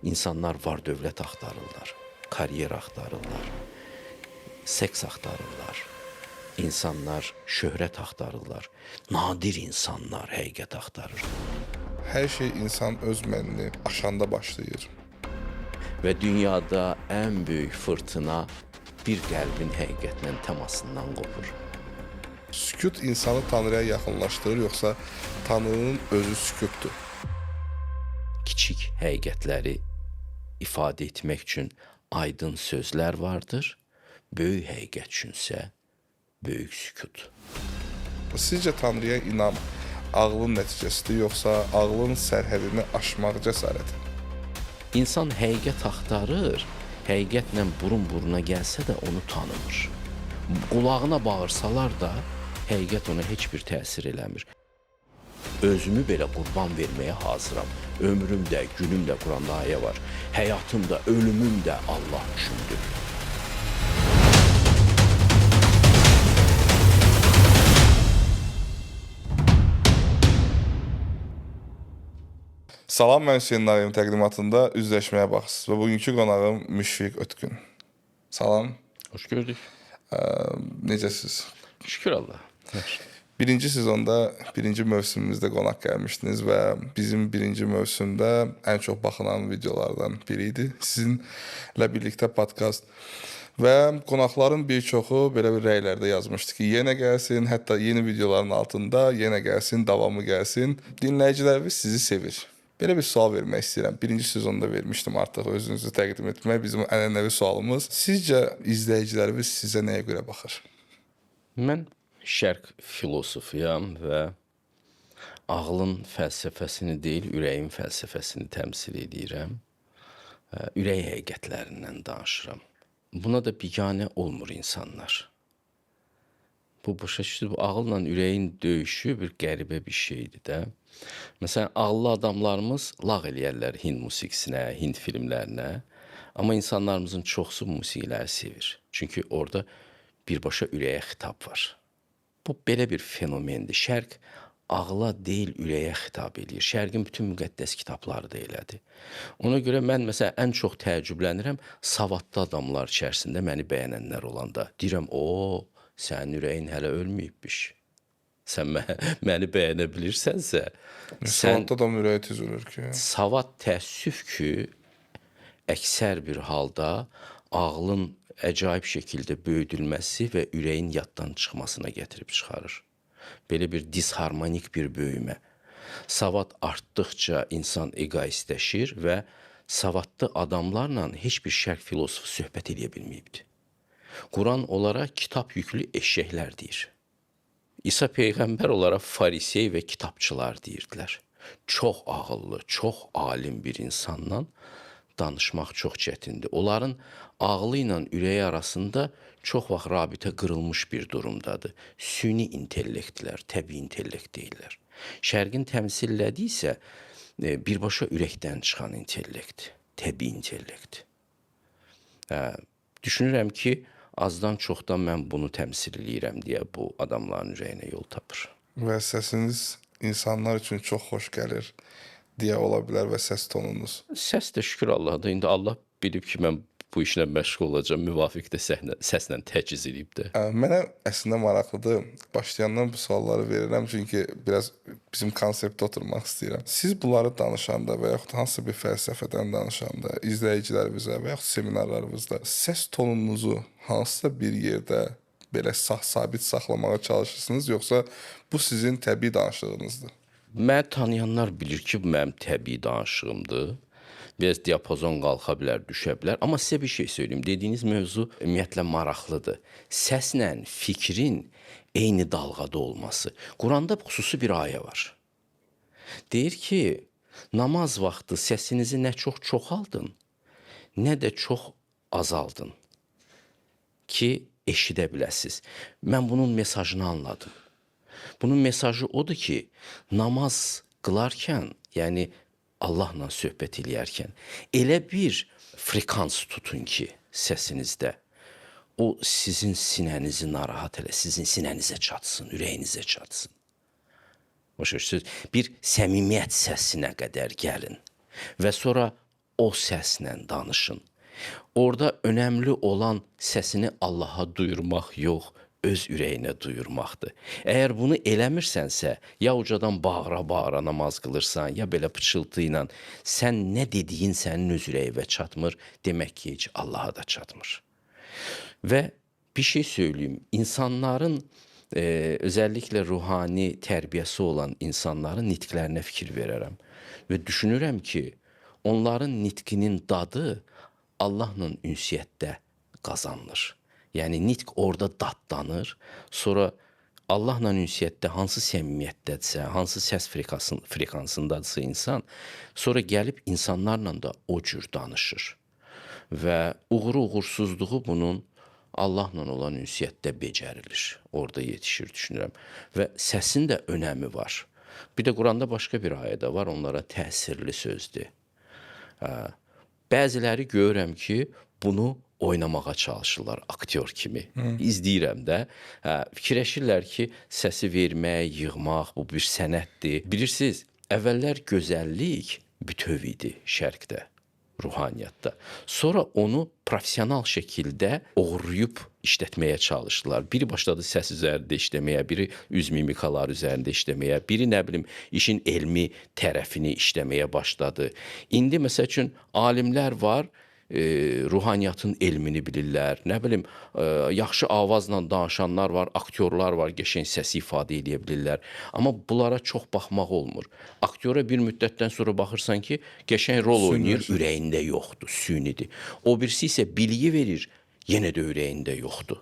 İnsanlar var dövlət axtarırlar, kariyer axtarırlar, seks axtarırlar. İnsanlar şöhrət axtarırlar. Nadir insanlar həqiqət axtarır. Hər şey insan öz mənini aşanda başlayır. Və dünyada ən böyük fırtına bir qəlbin həqiqətlə təmasından qopur. Sükut insanı Tanrıya yaxınlaşdırır, yoxsa Tanrının özü sükutdur? Kiçik həqiqətləri ifadə etmək üçün aydın sözlər vardır. Böyük həqiqət üçünsə böyük sükut. Sizcə Tanrıya inam ağlın nəticəsidir, yoxsa ağlın sərhədini aşmaq cəsarəti? İnsan həqiqət axtarır, həqiqətlə burun-buruna gəlsə də onu tanımır. Qulağına bağırsalar da həqiqət ona heç bir təsir eləmir. Özümü belə qurban verməyə hazıram. Ömrüm də, günüm də Quranda ayə var. Həyatım da, ölümüm də Allah üçündür. Salam, mən Hüseyin Nağıyev təqdimatında üzləşməyə baxırsınız və bugünkü qonağım Müşfiq Ötkün. Salam. Hoş gördük. Necəsiz? Şükür Allah. Birinci sezonda, birinci mövsümümüzdə qonaq gəlmişdiniz və bizim birinci mövsümdə ən çox baxılan videolardan biri idi. Sizinlə birlikdə podkast və qonaqların bir çoxu belə bir rəylərdə yazmışdı ki, yenə gəlsin, hətta yeni videoların altında yenə gəlsin, davamı gəlsin. Dinləyicilərimiz sizi sevir. Belə bir sual vermək istəyirəm. Birinci sezonda vermişdim, artıq özünüzü təqdim etmək bizim ənənəvi sualımız. Sizcə izləyicilərimiz sizə nəyə görə baxır? Mən şərq filosofuyam və ağlın fəlsəfəsini deyil, ürəyin fəlsəfəsini təmsil edirəm. Ürək həqiqətlərindən danışıram. Buna da biganə olmur insanlar. Bu başa düşdür, bu ağılla ürəyin döyüşü bir qəribə bir şeydir də. Məsələn, ağıllı adamlarımız lağ eləyərlər Hind musiqisinə, Hind filmlərinə. Amma insanlarımızın çoxsu bu musiqiləri sevir. Çünki orada birbaşa ürəyə xitab var. Bu belə bir fenomendir. Şərq ağla deyil, ürəyə xitab edir. Şərqin bütün müqəddəs kitabları da elədir. Ona görə mən məsələn ən çox təəccüblənirəm savadlı adamlar içərisində məni bəyənənlər olanda. Deyirəm, o, sənin ürəyin hələ ölməyibmiş. Sən məni bəyənə bilirsənsə, Savadlı adam ürəyi tez ölür ki. Savad təəssüf ki, əksər bir halda ağlın əcaib şəkildə böyüdülməsi və ürəyin yaddan çıxmasına gətirib çıxarır. Belə bir disharmonik bir böyümə. Savad artdıqca insan egoistləşir və savadlı adamlarla heç bir şərq filosofu söhbət edə bilməyibdir. Quran onlara kitab yüklü eşşəklər deyir. İsa Peyğəmbər onlara farisey və kitabçılar deyirdilər. Çox ağıllı, çox alim bir insanla danışmaq çox çətindir. Onların ağlı ilə ürəyi arasında çox vaxt rabitə qırılmış bir durumdadır. Süni intellektlər, təbii intellekt deyirlər. Şərqin təmsillədiyi isə birbaşa ürəkdən çıxan intellekt, təbii intellekt. Düşünürəm ki, azdan çoxdan mən bunu təmsil eləyirəm deyə bu adamların ürəyinə yol tapır. Və səsiniz insanlar üçün çox xoş gəlir deyə ola bilər və səs tonunuz. Səs də şükür Allah'da. İndi Allah bilib ki, mən bu işlə məşğul olacağam, müvafiq də səslə təchiz edib də. Mənə əslində maraqlıdır. Başlayandan bu sualları verirəm, çünki biraz bizim konseptə oturmaq istəyirəm. Siz bunları danışanda və yaxud hansısa bir fəlsəfədən danışanda izləyicilərimizə və yaxud seminarlarımızda səs tonunuzu hansısa bir yerdə belə sabit saxlamağa çalışırsınız, yoxsa bu sizin təbii danışığınızdır? Məni tanıyanlar bilir ki, bu mənim təbii danışığımdır. Biraz diapazon qalxa bilər, düşə bilər. Amma sizə bir şey söyleyeyim. Dediyiniz mövzu ümumiyyətlə maraqlıdır. Səslə fikrin eyni dalğada olması. Quranda xüsusi bir ayə var. Deyir ki, namaz vaxtı səsinizi nə çox çoxaldın, nə də çox azaldın ki, eşidə biləsiniz. Mən bunun mesajını anladım. Bunun mesajı odur ki, namaz qılarkən, yəni Allahla söhbət eləyərkən elə bir frekans tutun ki, səsinizdə o sizin sinənizi narahat elə, sizin sinənizə çatsın, ürəyinizə çatsın. Başa düşürsünüz? Bir səmimiyyət səsinə qədər gəlin və sonra o səslə danışın. Orada önəmli olan səsini Allaha duyurmaq yox, öz ürəyinə duyurmaqdır. Əgər bunu eləmirsənsə, ya ucadan bağıra-bağıra namaz qılırsan, ya belə pıçıltı ilə sən nə dediyin sənin öz ürəyinə çatmır, demək ki, heç Allaha da çatmır. Və bir şey söyleyeyim, insanların özellikle ruhani tərbiyəsi olan insanların nitqlərinə fikir verərəm. Və düşünürəm ki, onların nitqinin dadı Allahla ünsiyyətdə qazanılır. Yəni nitq orada dadlanır, sonra Allahla ünsiyyətdə hansı səmimiyyətdədirsə, hansı səs frekansındadırsa insan, sonra gəlib insanlarla da o cür danışır. Və uğursuzluğu bunun Allahla olan ünsiyyətdə becərilir. Orada yetişir düşünürəm. Və səsin də önəmi var. Bir də Quranda başqa bir ayə də var, onlara təsirli sözdür. Bəziləri görürəm ki, bunu oynamağa çalışırlar aktyor kimi. İzləyirəm də. Fikirləşirlər ki, səsi vermək, yığmaq bu bir sənətdir. Bilirsiniz, əvvəllər gözəllik bütöv idi şərqdə, ruhaniyyatda. Sonra onu profesional şəkildə oğurlayıb işlətməyə çalışdılar. Biri başladı səs üzərində işləməyə, biri üz mimikalar üzərində işləməyə, biri nə bilim işin elmi tərəfini işləməyə başladı. İndi məsəl üçün alimlər var, ruhaniyyatın elmini bilirlər. Nə bilim, yaxşı avazla danışanlar var, aktyorlar var, qəşəng səsi ifadə edə bilirlər. Amma bunlara çox baxmaq olmur. Aktyora bir müddətdən sonra baxırsan ki, qəşəng rol oynayır, ürəyində yoxdur, sünidir. O birisi isə biliyi verir, yenə də ürəyində yoxdur.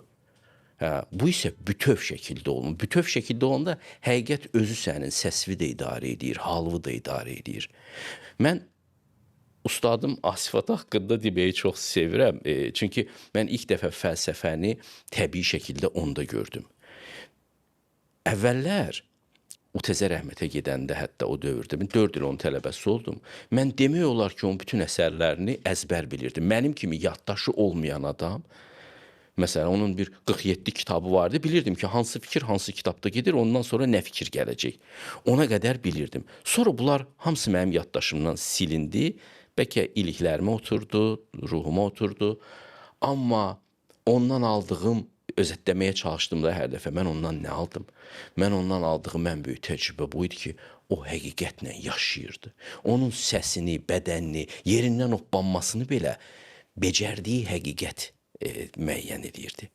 Bu isə bütöv şəkildə olmalı. Bütöv şəkildə olanda həqiqət özü sənin səsvi də idarə edir, halvı da idarə edir. Mən Ustadım Asifat haqqında deməyi çox sevirəm. Çünki mən ilk dəfə fəlsəfəni təbii şəkildə onda gördüm. Əvvəllər UTZ rəhmətə gedəndə, hətta o dövrdə, mən 4 il onun tələbəsi oldum. Mən demək olar ki, onun bütün əsərlərini əzbər bilirdim. Mənim kimi yaddaşı olmayan adam, məsələn, onun bir 47 kitabı vardı. Bilirdim ki, hansı fikir hansı kitabda gedir, ondan sonra nə fikir gələcək. Ona qədər bilirdim. Sonra bunlar hamısı mənim yaddaşımdan silindi. Bəlkə iliklərimə oturdu, ruhuma oturdu. Amma ondan aldığım, özətləməyə çalışdığımda hər dəfə mən ondan nə aldım? Mən ondan aldığım ən böyük təcrübə bu idi ki, o həqiqətlə yaşayırdı. Onun səsini, bədənini, yerindən hoppanmasını belə becərdiyi həqiqət müəyyən edirdi.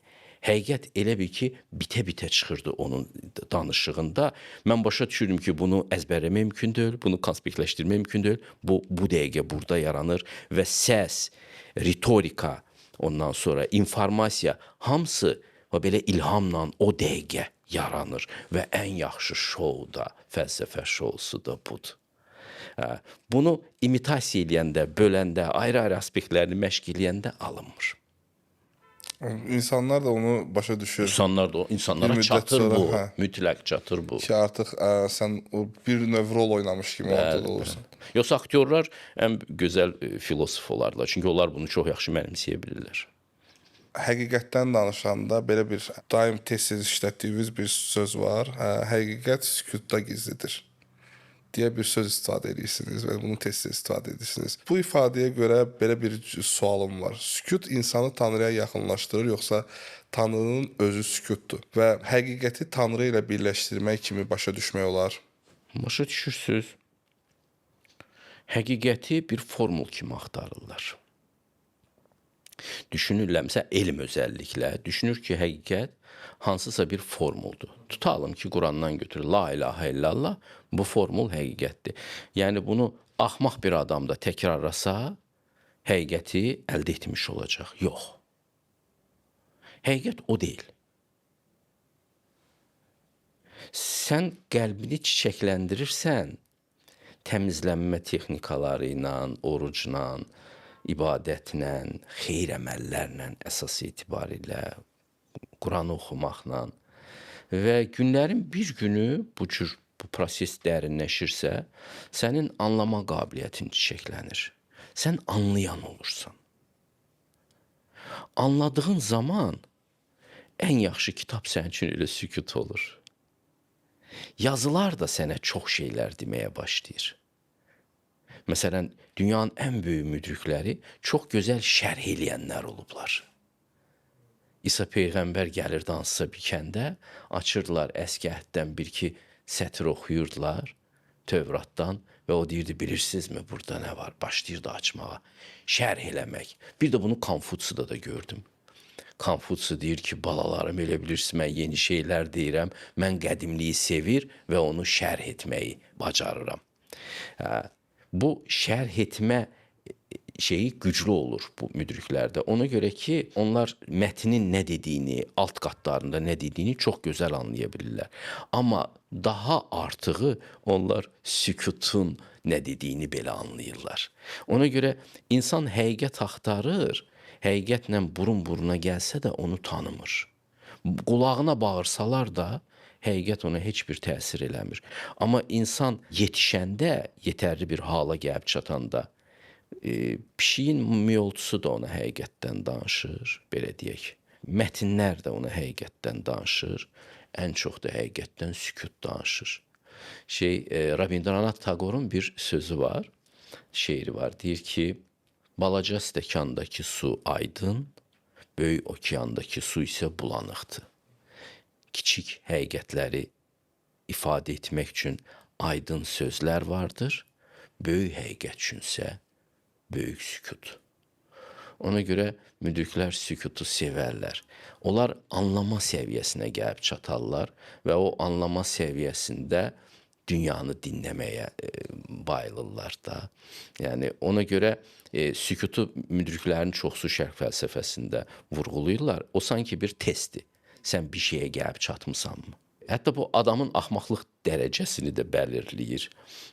Həqiqət elə bir ki, bitə-bitə çıxırdı onun danışığında. Mən başa düşürdüm ki, bunu əzbərləmək mümkün deyil, bunu konspektləşdirmək mümkün deyil. Bu dəqiqə burada yaranır və səs, ritorika, ondan sonra informasiya hamısı belə ilhamla o dəqiqə yaranır və ən yaxşı şou da, fəlsəfə şousu da budur. Bunu imitasiya eləyəndə, böləndə, ayrı-ayrı aspektlərini məşq eləyəndə alınmır. İnsanlar da onu başa düşür. İnsanlara çatır sonra, bu, mütləq çatır bu. Ki artıq sən bir növ rol oynamış kimi ortada olursun. Yoxsa aktyorlar ən gözəl filosof olarlar. Çünki onlar bunu çox yaxşı mənimsəyə bilirlər. Həqiqətdən danışanda belə bir daim tez-tez işlətdiyimiz bir söz var. Həqiqət sükutda gizlidir deyə bir söz istifadə edirsiniz və bunu tez-tez istifadə edirsiniz. Bu ifadəyə görə belə bir sualım var. Sükut insanı Tanrıya yaxınlaşdırır, yoxsa Tanrının özü sükutdur və həqiqəti Tanrı ilə birləşdirmək kimi başa düşmək olar? Başa düşürsünüz. Həqiqəti bir formul kimi axtarırlar. Düşünürlərsə elm özəlliklə, düşünür ki, həqiqət hansısa bir formuldur. Tutalım ki, Qurandan götürür, la ilahə illallah, bu formul həqiqətdir. Yəni bunu axmaq bir adam da təkrarlasa, həqiqəti əldə etmiş olacaq. Yox. Həqiqət o deyil. Sən qəlbini çiçəkləndirirsən, təmizlənmə texnikaları ilə, orucla, ibadətlə, xeyir əməllərlə əsas etibarilə, Quranı oxumaqla və günlərin bir günü bu proses dərinləşirsə, sənin anlama qabiliyyətin çiçəklənir. Sən anlayan olursan. Anladığın zaman ən yaxşı kitab sənin üçün elə sükut olur. Yazılar da sənə çox şeylər deməyə başlayır. Məsələn, dünyanın ən böyük müdrikləri çox gözəl şərh eləyənlər olublar. İsa Peyğəmbər gəlirdi hansısa bir kəndə, açırdılar Əski Əhddən bir-iki sətr oxuyurdular Tövratdan və o deyirdi, bilirsinizmi burada nə var? Başlayırdı açmağa, şərh eləmək. Bir də bunu Konfutsuda da gördüm. Konfutsu deyir ki, balalarım elə bilirsiniz, mən yeni şeylər deyirəm, mən qədimliyi sevir və onu şərh etməyi bacarıram. Bu şərh etmə şeyi güclü olur bu müdriklərdə. Ona görə ki, onlar mətnin nə dediyini, alt qatlarında nə dediyini çox gözəl anlaya bilirlər. Amma daha artığı onlar sükutun nə dediyini belə anlayırlar. Ona görə insan həqiqət axtarır, həqiqətlə burun-buruna gəlsə də onu tanımır. Qulağına bağırsalar da həqiqət ona heç bir təsir eləmir. Amma insan yetişəndə, yetərli bir hala gəlib çatanda, pişiyin miyoltusu da ona həqiqətdən danışır, belə deyək. Mətnlər də ona həqiqətdən danışır, ən çox da həqiqətdən sükut danışır. Rabindranath Tagorun bir sözü var, şeiri var. Deyir ki, balaca stəkandakı su aydın, böyük okeandakı su isə bulanıqdır. Kiçik həqiqətləri ifadə etmək üçün aydın sözlər vardır, böyük həqiqət üçünsə böyük sükut. Ona görə müdriklər sükutu sevərlər. Onlar anlama səviyyəsinə gəlib çatarlar və o anlama səviyyəsində dünyanı dinləməyə bayılırlar da. Yəni ona görə sükutu müdriklərin çoxsu şərq fəlsəfəsində vurğulayırlar. O sanki bir testdir. Sən bir şeyə gəlib çatmısanmı? Hətta bu adamın axmaqlıq dərəcəsini də bəlirləyir.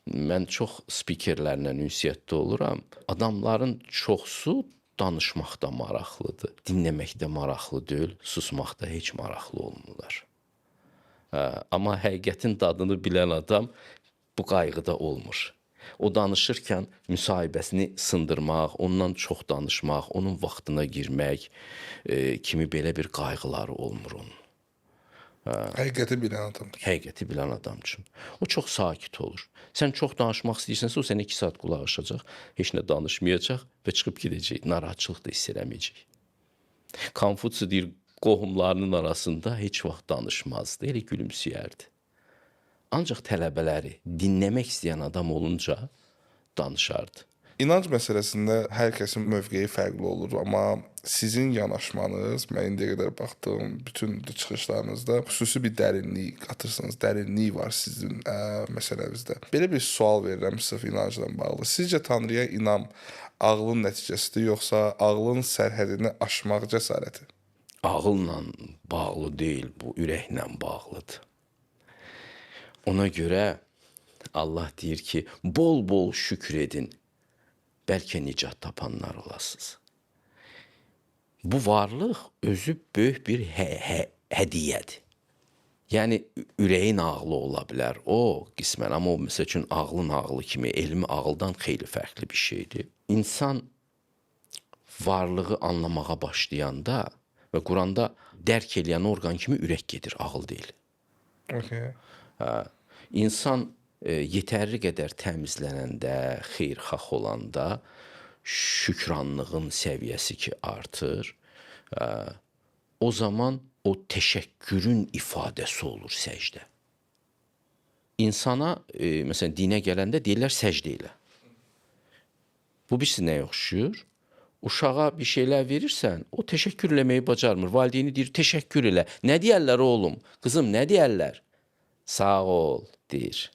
Mən çox spikerlərlə ünsiyyətdə oluram. Adamların çoxsu danışmaqda maraqlıdır. Dinləməkdə maraqlı deyil, susmaqda heç maraqlı olmurlar. Amma həqiqətin dadını bilən adam bu qayğıda olmur. O danışırkən müsahibəsini sındırmaq, ondan çox danışmaq, onun vaxtına girmək kimi belə bir qayğıları olmur onun. Həqiqəti bilən adam. Həqiqəti bilən adam üçün. O çox sakit olur. Sən çox danışmaq istəyirsənsə, o sənə 2 saat qulaq asacaq, heç nə danışmayacaq və çıxıb gedəcək. Narahatçılıq da hiss eləməyəcək. Konfutsu deyir, qohumlarının arasında heç vaxt danışmazdı, elə gülümsəyərdi. Ancaq tələbələri dinləmək istəyən adam olunca danışardı. İnanc məsələsində hər kəsin mövqeyi fərqli olur, amma sizin yanaşmanız, mən indiyə qədər baxdığım bütün çıxışlarınızda xüsusi bir dərinlik qatırsınız, dərinlik var sizin məsələnizdə. Belə bir sual verirəm sırf inancla bağlı. Sizcə Tanrıya inam ağlın nəticəsidir, yoxsa ağlın sərhədini aşmaq cəsarəti? Ağılla bağlı deyil, bu ürəklə bağlıdır. Ona görə Allah deyir ki, bol-bol şükür edin, bəlkə nicat tapanlar olasınız. Bu varlıq özü böyük bir hədiyyədir. Yəni, ürəyin ağlı ola bilər, o qismən, amma o, məsəl üçün, ağlın ağlı kimi, elmi ağıldan xeyli fərqli bir şeydir. İnsan varlığı anlamağa başlayanda və Quranda dərk eləyən orqan kimi ürək gedir, ağıl deyil. Okay. İnsan yetərli qədər təmizlənəndə, xeyirxah olanda şükranlığın səviyyəsi ki artır, o zaman o təşəkkürün ifadəsi olur səcdə. İnsana, məsələn, dinə gələndə deyirlər səcdə elə. Bu birisi nəyə oxşuyur? Uşağa bir şeylər verirsən, o təşəkkür eləməyi bacarmır. Valideyni deyir, təşəkkür elə. Nə deyərlər oğlum? Qızım, nə deyərlər? Sağ ol, deyir.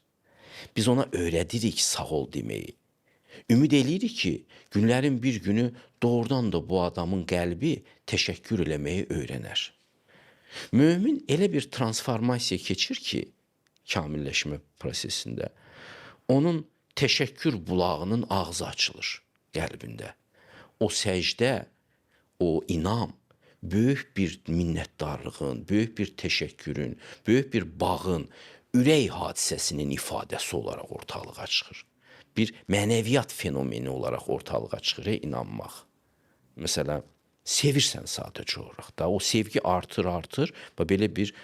Biz ona öyrədirik sağ ol deməyi. Ümid eləyirik ki, günlərin bir günü doğrudan da bu adamın qəlbi təşəkkür eləməyi öyrənər. Mömin elə bir transformasiya keçir ki, kamilləşmə prosesində, onun təşəkkür bulağının ağzı açılır qəlbində. O səcdə, o inam, böyük bir minnətdarlığın, böyük bir təşəkkürün, böyük bir bağın, ürək hadisəsinin ifadəsi olaraq ortalığa çıxır. Bir mənəviyyat fenomeni olaraq ortalığa çıxır, inanmaq. Məsələn, sevirsən sadəcə olaraq da, o sevgi artır və belə bir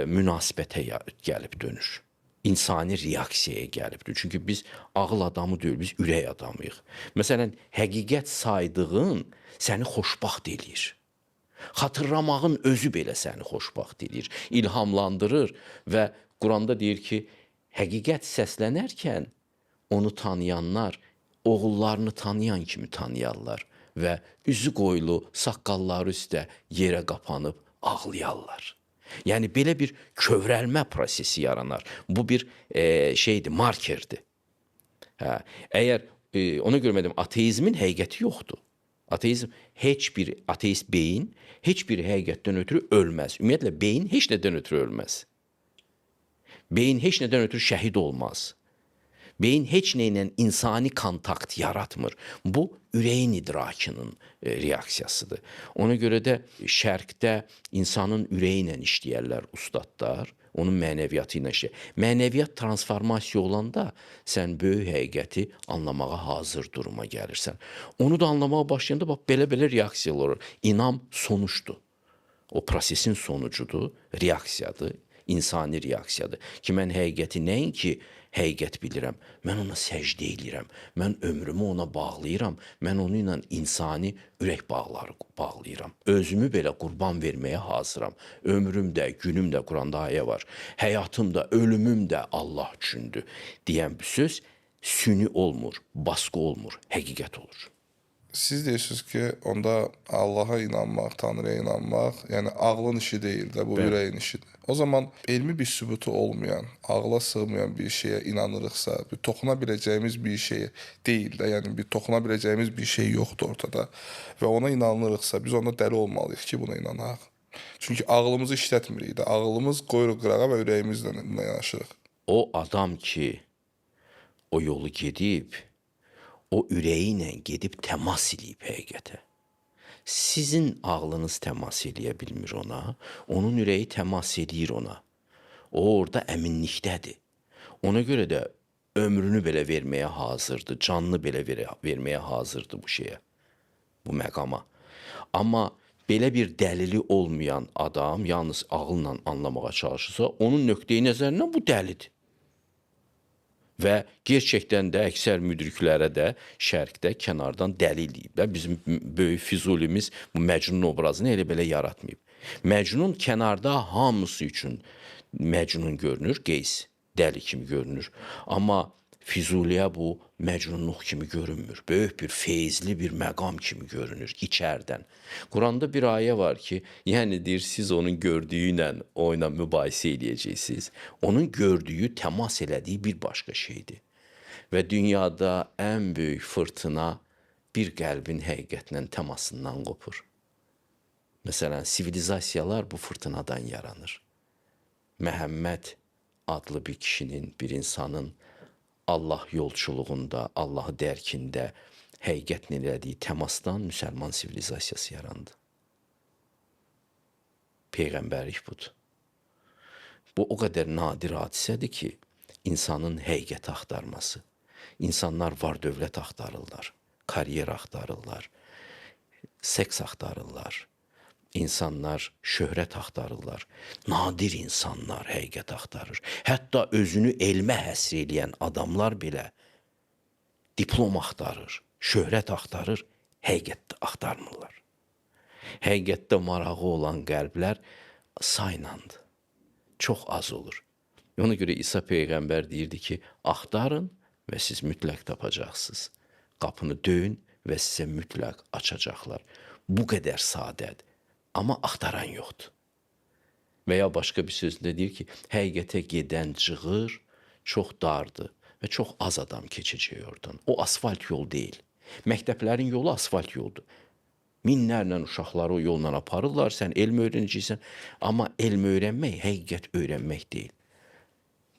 münasibətə gəlib dönür. insani reaksiyaya gəlibdir. Çünki biz ağıl adamı deyil, biz ürək adamıyıq. Məsələn, həqiqət saydığın səni xoşbaxt eləyir. Xatırlamağın özü belə səni xoşbaxt eləyir, ilhamlandırır və Quranda deyir ki, həqiqət səslənərkən onu tanıyanlar oğullarını tanıyan kimi tanıyarlar və üzü qoyulu saqqalları üstə yerə qapanıb ağlayarlar. Yəni belə bir kövrəlmə prosesi yaranar. Bu bir şeydir, markerdir. Hə, əgər ona görə dedim, ateizmin həqiqəti yoxdur. Ateist beyin heç bir həqiqətdən ötürü ölməz. Ümumiyyətlə beyin heç nədən ötürü ölməz. Beyin heç nədən ötürü şəhid olmaz. Beyin heç nə ilə insani kontakt yaratmır. Bu ürəyin idrakının reaksiyasıdır. Ona görə də şərqdə insanın ürəyi ilə işləyərlər ustadlar, onun mənəviyyatı ilə işləyər. Mənəviyyat transformasiya olanda sən böyük həqiqəti anlamağa hazır duruma gəlirsən. Onu da anlamağa başlayanda bax belə reaksiyalar olur. İnam sonuçdur. O prosesin sonucudur, reaksiyadır, insani reaksiyadır. Ki mən həqiqəti nəinki həqiqət bilirəm, mən ona səcdə edirəm, mən ömrümü ona bağlayıram, mən onu ilə insani ürək bağları bağlayıram. Özümü belə qurban verməyə hazıram. Ömrüm də, günüm də, Quranda ayə var. Həyatım da, ölümüm də Allah üçündür deyən bir söz süni olmur, baskı olmur, həqiqət olur. Siz deyirsiniz ki, onda Allaha inanmaq, Tanrıya inanmaq, yəni ağlın işi deyil də, bu ürəyin işidir. O zaman elmi bir sübutu olmayan, ağla sığmayan bir şeyə inanırıqsa, bir toxuna biləcəyimiz bir şey deyil də, yəni bir toxuna biləcəyimiz bir şey yoxdur ortada və ona inanırıqsa, biz onda dəli olmalıyıq ki, buna inanaq. Çünki ağlımızı işlətmirik də, ağlımız qoyuruq qırağa və ürəyimizlə yanaşırıq. O adam ki, o yolu gedib, o ürəyi ilə gedib təmas eləyib həqiqətə. Sizin ağlınız təmas eləyə bilmir ona, onun ürəyi təmas eləyir ona. O orada əminlikdədir. Ona görə də ömrünü belə verməyə hazırdır, canını belə verməyə hazırdır bu şeyə, bu məqama. Amma belə bir dəlili olmayan adam yalnız ağılla anlamağa çalışırsa, onun nöqteyi nəzərindən bu dəlidir. Və gerçəkdən də əksər müdriklərə də şərqdə kənardan dəli eləyib. Bizim böyük Füzulimiz bu Məcnun obrazını elə belə yaratmayıb. Məcnun kənarda hamısı üçün Məcnun görünür, Qeys dəli kimi görünür. Amma Füzuliyə bu məcnunluq kimi görünmür. Böyük bir feyzli bir məqam kimi görünür içərdən. Quranda bir ayə var ki, yəni deyir, siz onun gördüyü ilə o ilə mübahisə eləyəcəksiniz. Onun gördüyü, təmas elədiyi bir başqa şeydir. Və dünyada ən böyük fırtına bir qəlbin həqiqətlə təmasından qopur. Məsələn, sivilizasiyalar bu fırtınadan yaranır. Məhəmməd adlı bir kişinin, bir insanın Allah yolçuluğunda, Allahı dərkində həqiqətlə elədiyi təmasdan müsəlman sivilizasiyası yarandı. Peyğəmbərlik budur. Bu o qədər nadir hadisədir ki, insanın həqiqət axtarması. İnsanlar var dövlət axtarırlar, karyer axtarırlar, seks axtarırlar. İnsanlar şöhrət axtarırlar. Nadir insanlar həqiqət axtarır. Hətta özünü elmə həsr eləyən adamlar belə diplom axtarır, şöhrət axtarır, həqiqət axtarmırlar. Həqiqətdə marağı olan qəlblər saylandı. Çox az olur. Ona görə İsa Peyğəmbər deyirdi ki, axtarın və siz mütləq tapacaqsınız. Qapını döyün və sizə mütləq açacaqlar. Bu qədər sadədir. Amma axtaran yoxdur. Və ya başqa bir sözlə deyir ki, həqiqətə gedən cığır çox dardır və çox az adam keçəcək oradan. O asfalt yol deyil. Məktəblərin yolu asfalt yoldur. Minlərlə uşaqları o yolla aparırlar, sən elm öyrənəcəksən. Amma elm öyrənmək həqiqət öyrənmək deyil.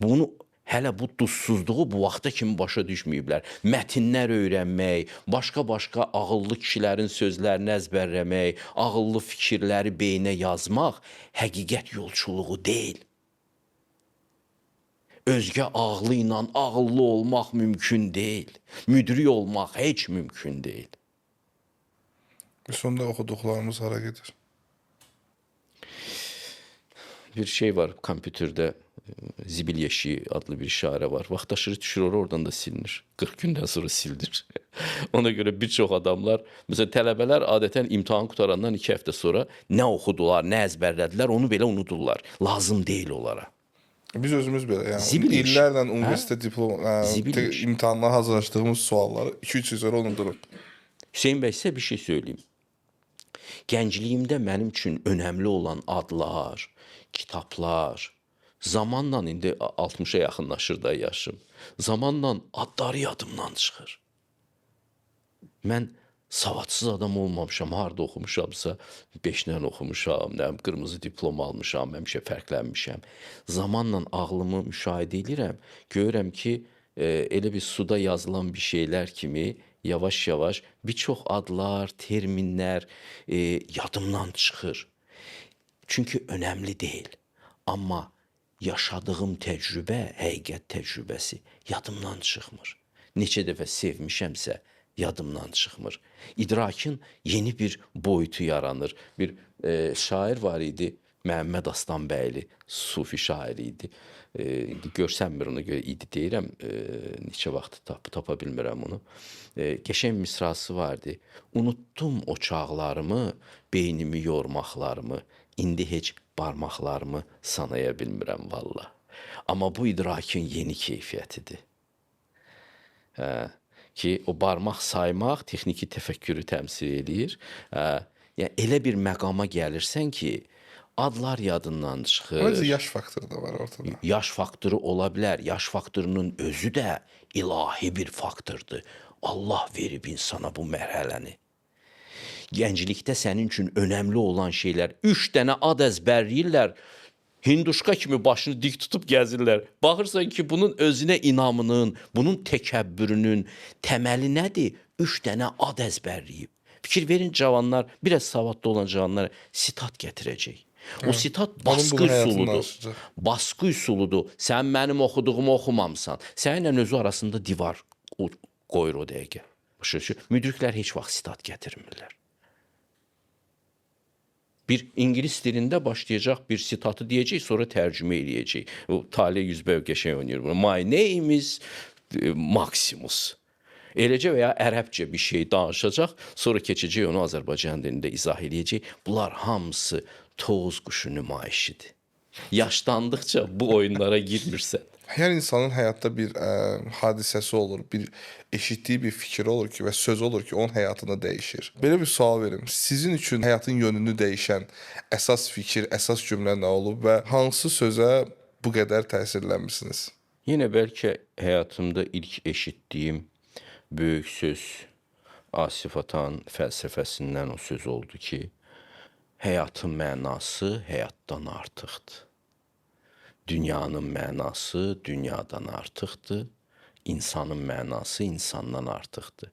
Bunu hələ bu duzsuzluğu bu vaxta kimi başa düşməyiblər. Mətinlər öyrənmək, başqa ağıllı kişilərin sözlərini əzbərləmək, ağıllı fikirləri beynə yazmaq həqiqət yolçuluğu deyil. Özgə ağlı ilə ağıllı olmaq mümkün deyil. Müdrik olmaq heç mümkün deyil. Sonda oxuduqlarımız hara gedir? Bir şey var kompüterdə, Zibil Yeşiği adlı bir işare var. Vaxtaşırı düşür oradan da silinir. 40 gündən sonra silinir. Ona görə bir çox adamlar, mesela tələbələr adətən imtahan qutarandan 2 həftə sonra nə oxudular, nə əzbərlədilər, onu belə unudurlar. Lazım deyil onlara. Biz özümüz belə yəni Zibil imiş. illərlə universitet Zibil imiş. imtahanlara hazırlaşdığımız sualları 2-3 il sonra unuduruq. Hüseyin bəy, sizə bir şey söyleyeyim. Gəncliyimdə mənim üçün önəmli olan adlar, kitablar, zamanla indi 60-a yaxınlaşır da yaşım. Zamanla adları yadımdan çıxır. Mən savadsız adam olmamışam, harda oxumuşamsa 5-lə oxumuşam, nə bilim, qırmızı diplom almışam, həmişə fərqlənmişəm. Zamanla ağlımı müşahidə edirəm, görürəm ki, elə bir suda yazılan bir şeylər kimi yavaş-yavaş bir çox adlar, terminlər yadımdan çıxır. Çünki önəmli deyil. Amma yaşadığım təcrübə, həqiqət təcrübəsi yadımdan çıxmır. Neçə dəfə sevmişəmsə yadımdan çıxmır. İdrakın yeni bir boyutu yaranır. Bir şair var idi, Məhəmməd Aslanbəyli, sufi şairi idi. Görsənmir ona görə idi deyirəm, neçə vaxt tapa bilmirəm onu. Qəşəng misrası vardı. Unuttum o çağlarımı, beynimi yormaqlarımı, indi heç barmaqlarımı sanaya bilmirəm valla. Amma bu idrakın yeni keyfiyyətidir. Ki o barmaq saymaq texniki təfəkkürü təmsil eləyir. Yəni elə bir məqama gəlirsən ki, adlar yadından çıxır. Məncə yaş faktoru da var ortada. Yaş faktoru ola bilər. Yaş faktorunun özü də ilahi bir faktordur. Allah verib insana bu mərhələni. Gənclikdə sənin üçün önəmli olan şeylər 3 dənə ad əzbərləyirlər. Hinduşka kimi başını dik tutub gəzirlər. Baxırsan ki, bunun özünə inamının, bunun təkəbbürünün təməli nədir? 3 dənə ad əzbərləyib. Fikir verin cavanlar, biraz savadlı olan cavanlar sitat gətirəcək. O sitat baskı üsuludur. Baskı üsuludur. Sən mənim oxuduğumu oxumamısan. Səninlə özü arasında divar qoyur o dəqiqə. Müdriklər heç vaxt sitat gətirmirlər. Bir İngilis dilində başlayacaq bir sitatı deyəcək, sonra tərcümə eləyəcək. O Talih Yüzbəyev qəşəng oynayır bunu. My name is Maximus. Eləcə və ya ərəbcə bir şey danışacaq, sonra keçəcək onu Azərbaycan dilində izah eləyəcək. Bunlar hamısı toz quşu nümayişidir. Yaşlandıqca bu oyunlara girmirsən. Hər insanın həyatda bir hadisəsi olur, bir eşitdiyi bir fikir olur ki və söz olur ki, onun həyatını dəyişir. Belə bir sual verim. Sizin üçün həyatın yönünü dəyişən əsas fikir, əsas cümlə nə olub və hansı sözə bu qədər təsirlənmisiniz? Yenə bəlkə həyatımda ilk eşitdiyim böyük söz Asif Atan fəlsəfəsindən o söz oldu ki, həyatın mənası həyatdan artıqdır. Dünyanın mənası dünyadan artıqdır. İnsanın mənası insandan artıqdır.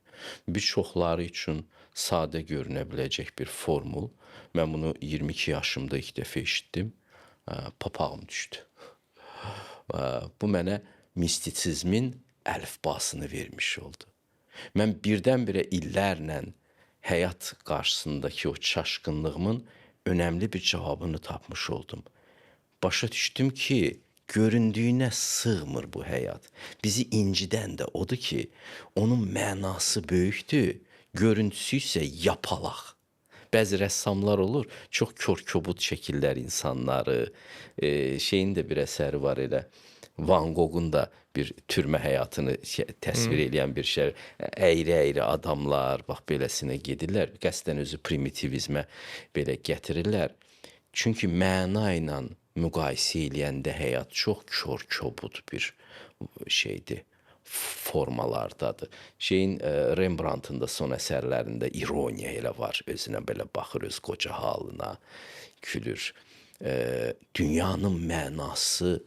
Bir çoxları üçün sadə görünə biləcək bir formul. Mən bunu 22 yaşımda ilk dəfə eşitdim. Papağım düşdü. Bu mənə mistisizmin əlifbasını vermiş oldu. Mən birdən-birə illərlə həyat qarşısındakı o çaşqınlığımın önəmli bir cavabını tapmış oldum. Başa düşdüm ki, göründüyünə sığmır bu həyat. Bizi incidən də odur ki, onun mənası böyükdür, görüntüsü isə yapalaq. Bəzi rəssamlar olur, çox kör-kobud çəkirlər insanları. Şeyin də bir əsəri var elə. Van Gogh'un da bir türmə həyatını təsvir edən bir şey. Əyri-əyri adamlar, bax beləsinə gedirlər. Qəsdən özü primitivizmə belə gətirirlər. Çünki məna ilə müqayisə eləyəndə həyat çox kör-kobud bir şeydir, formalardadır. Rembrandtın da son əsərlərində ironiya elə var. Özünə belə baxır, öz qoca halına gülür. Dünyanın mənası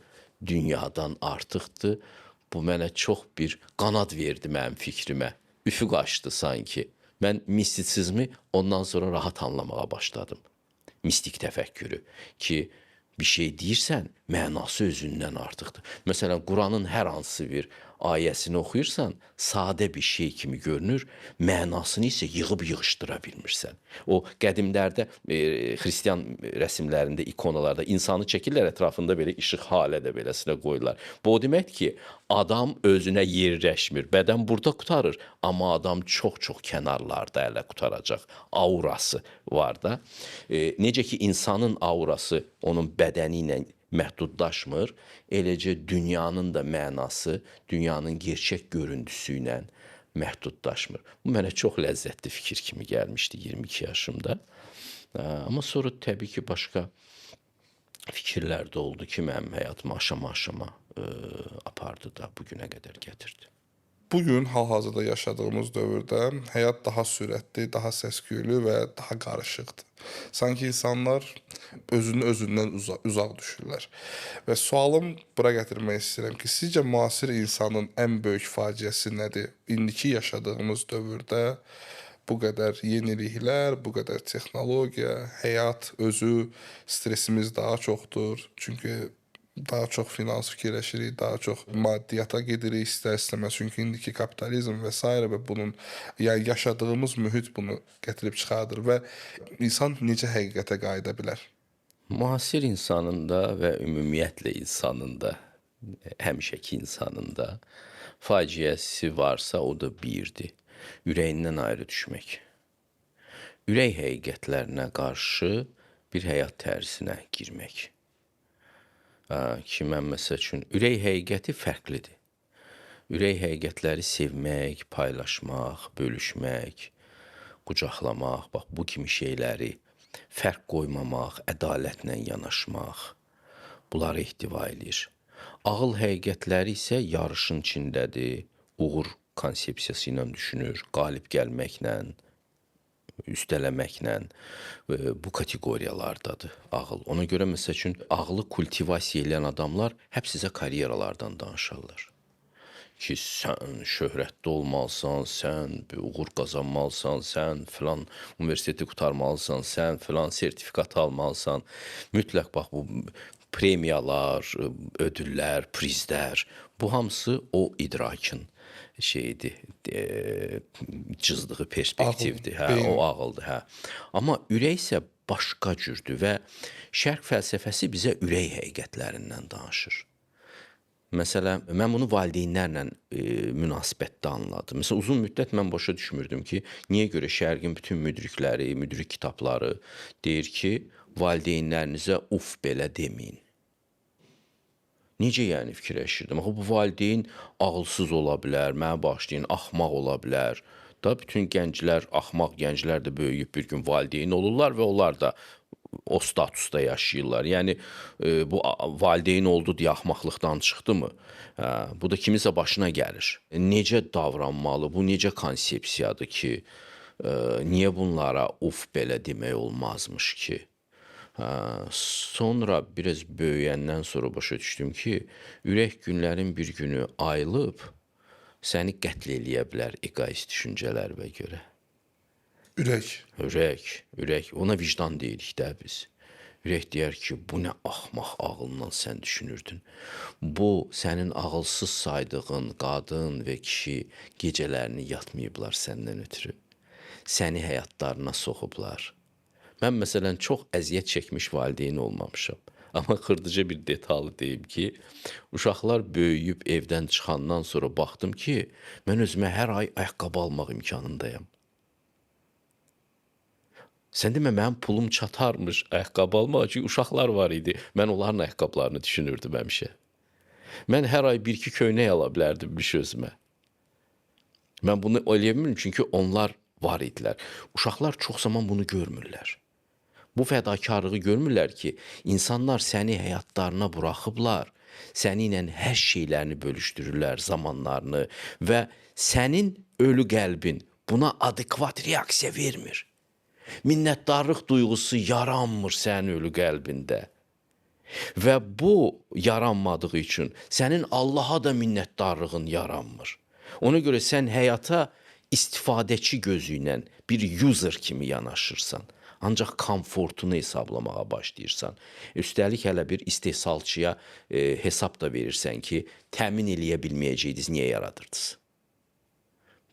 dünyadan artıqdır. Bu mənə çox bir qanad verdi mənim fikrimə. Üfüq açdı sanki. Mən mistisizmi ondan sonra rahat anlamağa başladım. Mistik təfəkkürü ki, bir şey deyirsən, mənası özündən artıqdır. Məsələn, Quranın hər hansı bir ayəsini oxuyursan, sadə bir şey kimi görünür, mənasını isə yığıb yığışdıra bilmirsən. O qədimlərdə xristian rəsmlərində, ikonalarda insanı çəkirlər, ətrafında belə işıq halə də beləsinə qoyurlar. Bu o deməkdir ki, adam özünə yerləşmir. Bədən burada qurtarır, amma adam çox-çox kənarlarda hələ qurtaracaq. Aurası var da. Necə ki, insanın aurası onun bədəni ilə məhdudlaşmır, eləcə dünyanın da mənası, dünyanın gerçək görüntüsü ilə məhdudlaşmır. Bu mənə çox ləzzətli fikir kimi gəlmişdi 22 yaşımda. Amma sonra təbii ki, başqa fikirlər də oldu ki, mənim həyatımı aşama-aşama apardı da bugünə qədər gətirdi. Bugün hal-hazırda yaşadığımız dövrdə həyat daha sürətli, daha səs-küylü və daha qarışıqdır. Sanki insanlar özündən uzaq düşürlər. Və sualım bura gətirmək istəyirəm ki, sizcə müasir insanın ən böyük faciəsi nədir? İndiki yaşadığımız dövrdə bu qədər yeniliklər, bu qədər texnologiya, həyat özü, stresimiz daha çoxdur. Çünki daha çox finans fikirləşirik, daha çox maddiyyata gedirik istər-istəməz. Çünki indiki kapitalizm və s. və bunun yəni yaşadığımız mühit bunu gətirib çıxardır və insan necə həqiqətə qayıda bilər? Müasir insanında və ümumiyyətlə insanında, həmişəki insanında faciəsi varsa o da birdir. Ürəyindən ayrı düşmək. Ürək həqiqətlərinə qarşı bir həyat tərzinə girmək. Ki, mən məsəl üçün, ürək həqiqəti fərqlidir. Ürək həqiqətləri sevmək, paylaşmaq, bölüşmək, qucaqlamaq, bax, bu kimi şeyləri fərq qoymamaq, ədalətlə yanaşmaq, bunları ihtiva edir. Ağıl həqiqətləri isə yarışın içindədir, uğur konsepsiyası ilə düşünür, qalib gəlməklə, üstələməklə bu kateqoriyalardadır ağıl. Ona görə məsəl üçün ağlı kultivasiya edən adamlar hep sizə karyeralardan danışarlar. Ki sən şöhrətli olmalısan, sən uğur qazanmalısan, sən filan universiteti qurtarmalısan, sən filan sertifikat almalısan. Mütləq bax bu premiyalar, ödüllər, prizlər, bu hamısı o idrakın şeydir, cızdığı perspektivdir, o ağıldır. Amma ürək isə başqa cürdür və şərq fəlsəfəsi bizə ürək həqiqətlərindən danışır. Məsələn, mən bunu valideynlərlə münasibətdə anladım. Məsələn, uzun müddət mən başa düşmürdüm ki, niyə görə şərqin bütün müdrikləri, müdrik kitabları deyir ki, valideynlərinizə uf belə deməyin. Necə yəni fikirləşirdim? Axı bu valideyn ağılsız ola bilər, mənə bağışlayın, axmaq ola bilər. Da bütün gənclər, axmaq gənclər də böyüyüb bir gün valideyn olurlar və onlar da o statusda yaşayırlar. Yəni bu valideyn oldu deyə axmaqlıqdan çıxdımı? Bu da kimisə başına gəlir. Necə davranmalı? Bu necə konsepsiyadır ki, niyə bunlara uf belə demək olmazmış ki? Sonra biraz böyüyəndən sonra başa düşdüm ki, ürək günlərin bir günü ayılıb səni qətl eləyə bilər egoist düşüncələrə görə. Ürək. Ona vicdan deyirik də biz. Ürək deyər ki, bu nə axmaq ağılla sən düşünürdün. Bu, sənin ağılsız saydığın qadın və kişi gecələrini yatmayıblar səndən ötürü. Səni həyatlarına soxublar. Mən məsələn çox əziyyət çəkmiş valideyn olmamışam. Amma xırdıca bir detallı deyim ki, uşaqlar böyüyüb evdən çıxandan sonra baxdım ki, mən özümə hər ay ayaqqabı almaq imkanındayım. Sən demə, mənim pulum çatarmış ayaqqabı almaq, çünki uşaqlar var idi. Mən onların ayaqqabılarını düşünürdüm həmişə. Mən hər ay 1-2 köynək ala bilərdim bir şey özümə. Mən bunu eləyə bilmirəm, çünki onlar var idilər. Uşaqlar çox zaman bunu görmürlər. Bu fədakarlığı görmürlər ki, insanlar səni həyatlarına buraxıblar, səninlə hər şeylərini bölüşdürürlər, zamanlarını və sənin ölü qəlbin buna adekvat reaksiya vermir. Minnətdarlıq duyğusu yaranmır sənin ölü qəlbində. Və bu yaranmadığı üçün sənin Allaha da minnətdarlığın yaranmır. Ona görə sən həyata istifadəçi gözü ilə bir user kimi yanaşırsan. Ancaq komfortunu hesablamağa başlayırsan, üstəlik hələ bir istehsalçıya hesab da verirsən ki, təmin eləyə bilməyəcəydiniz, niyə yaradırdınız?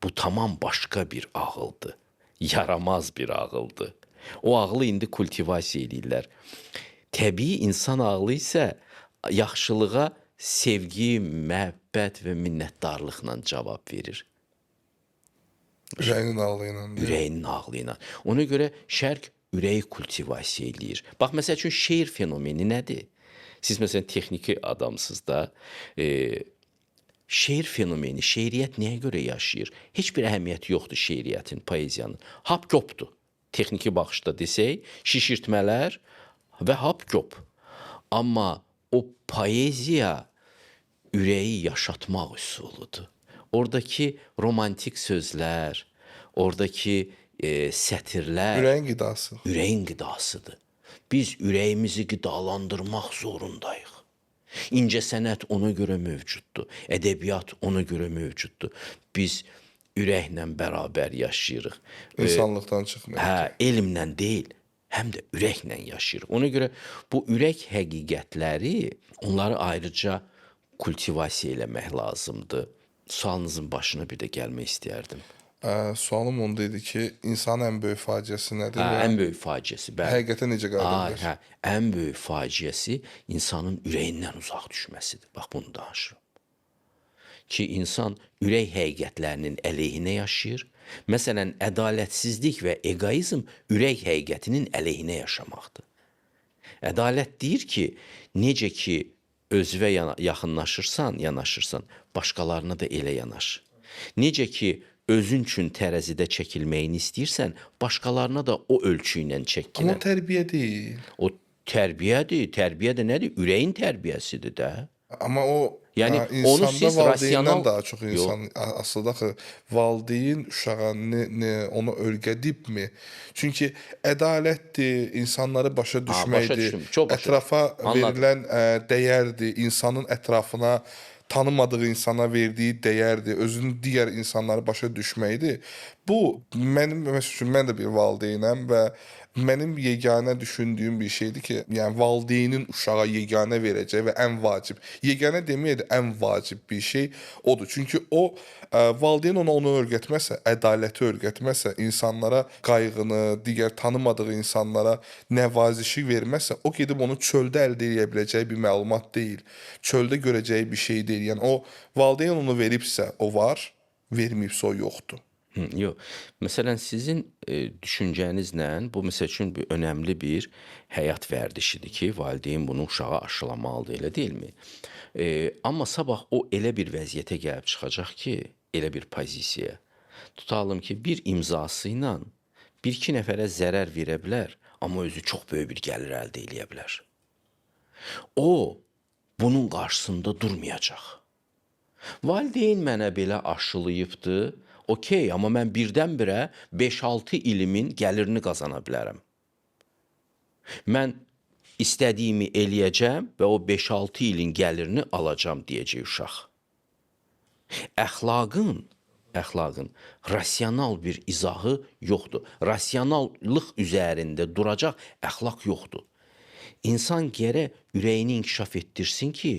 Bu tamam başqa bir ağıldır. Yaramaz bir ağıldır. O ağlı indi kultivasiya edirlər. Təbii insan ağlı isə yaxşılığa sevgi, məhəbbət və minnətdarlıqla cavab verir. Ürəyinin ağlı ilə. Ürəyinin ağlı ilə. Ona görə şərq ürəyi kultivasiya eləyir. Bax, məsəl üçün şeir fenomeni nədir? Siz məsələn texniki adamsınız da, şeir fenomeni, şeiriyyət nəyə görə yaşayır? Heç bir əhəmiyyəti yoxdur şeiriyyətin, poeziyanın. Hap-köpdür. Texniki baxışda desək, şişirtmələr və hap-köp. Amma o poeziya ürəyi yaşatmaq üsuludur. Oradakı romantik sözlər, oradakı sətirlər Ürəyin qidası. ürəyin qidasıdır. Biz ürəyimizi qidalandırmaq zorundayıq. İncəsənət ona görə mövcuddur. Ədəbiyyat ona görə mövcuddur. Biz ürəklə bərabər yaşayırıq. İnsanlıqdan çıxmıyor. Hə, elmlə deyil, həm də ürəklə yaşayırıq. Ona görə bu ürək həqiqətləri, onları ayrıca kultivasiya eləmək lazımdır. Sualınızın başına bir də gəlmək istəyərdim. Sualım onda idi ki, insanın ən böyük faciəsi nədir? Hə, və ən böyük faciəsi, bəli. Həqiqətə necə qayıda bilər? Hə, ən böyük faciəsi insanın ürəyindən uzaq düşməsidir. Bax, bunu danışıram. Ki, insan ürək həqiqətlərinin əleyhinə yaşayır. Məsələn, ədalətsizlik və egoizm ürək həqiqətinin əleyhinə yaşamaqdır. Ədalət deyir ki, necə ki, özünə yanaşırsan, başqalarına da elə yanaş. Necə ki, özün üçün tərəzidə çəkilməyini istəyirsən, başqalarına da o ölçü ilə çəkinən. Amma tərbiyə deyil. O tərbiyədir. Tərbiyə də nədir? Ürəyin tərbiyəsidir də. Amma o Yəni, insanda onu siz valideyndən rasional- daha çox insan aslında axı valideyn uşağa onu öyrədibmi? Çünki ədalətdir, insanları başa düşməkdir, düşdüm, çox başa ətrafa düşdüm. verilən dəyərdir, insanın ətrafına tanımadığı insana verdiyi dəyərdir, özünün digər insanları başa düşməkdir. Bu mənim məsəl üçün mən də bir valideynəm və mənim yeganə düşündüyüm bir şeydir ki, yəni valideynin uşağa yeganə verəcəyi və ən vacib, yeganə deməyə də ən vacib bir şey odur. Çünki o valideyn onu öyrətməsə, ədaləti öyrətməsə, insanlara qayğını, digər tanımadığı insanlara nəvazişi verməsə, o gedib onu çöldə əldə edə biləcəyi bir məlumat deyil. Çöldə görəcəyi bir şey deyil. Yəni o valideyn onu veribsə, o var, verməyibsə o yoxdur. Yox. Məsələn, sizin düşüncənizlə bu məsəl üçün bir önəmli bir həyat vərdişidir ki, valideyn bunu uşağa aşılamalıdır, elə deyilmi? Amma sabah o elə bir vəziyyətə gəlib çıxacaq ki, elə bir pozisiyaya. Tutalım ki, bir imzası ilə bir-iki nəfərə zərər verə bilər, amma özü çox böyük bir gəlir əldə eləyə bilər. O, bunun qarşısında durmayacaq. Valideyn mənə belə aşılayıbdır, okey, amma mən birdən-birə 5-6 ilimin gəlirini qazana bilərəm. Mən istədiyimi eləyəcəm və o 5-6 ilin gəlirini alacam deyəcək uşaq. Əxlaqın rasional bir izahı yoxdur. Rasionallıq üzərində duracaq əxlaq yoxdur. İnsan gərək ürəyini inkişaf etdirsin ki,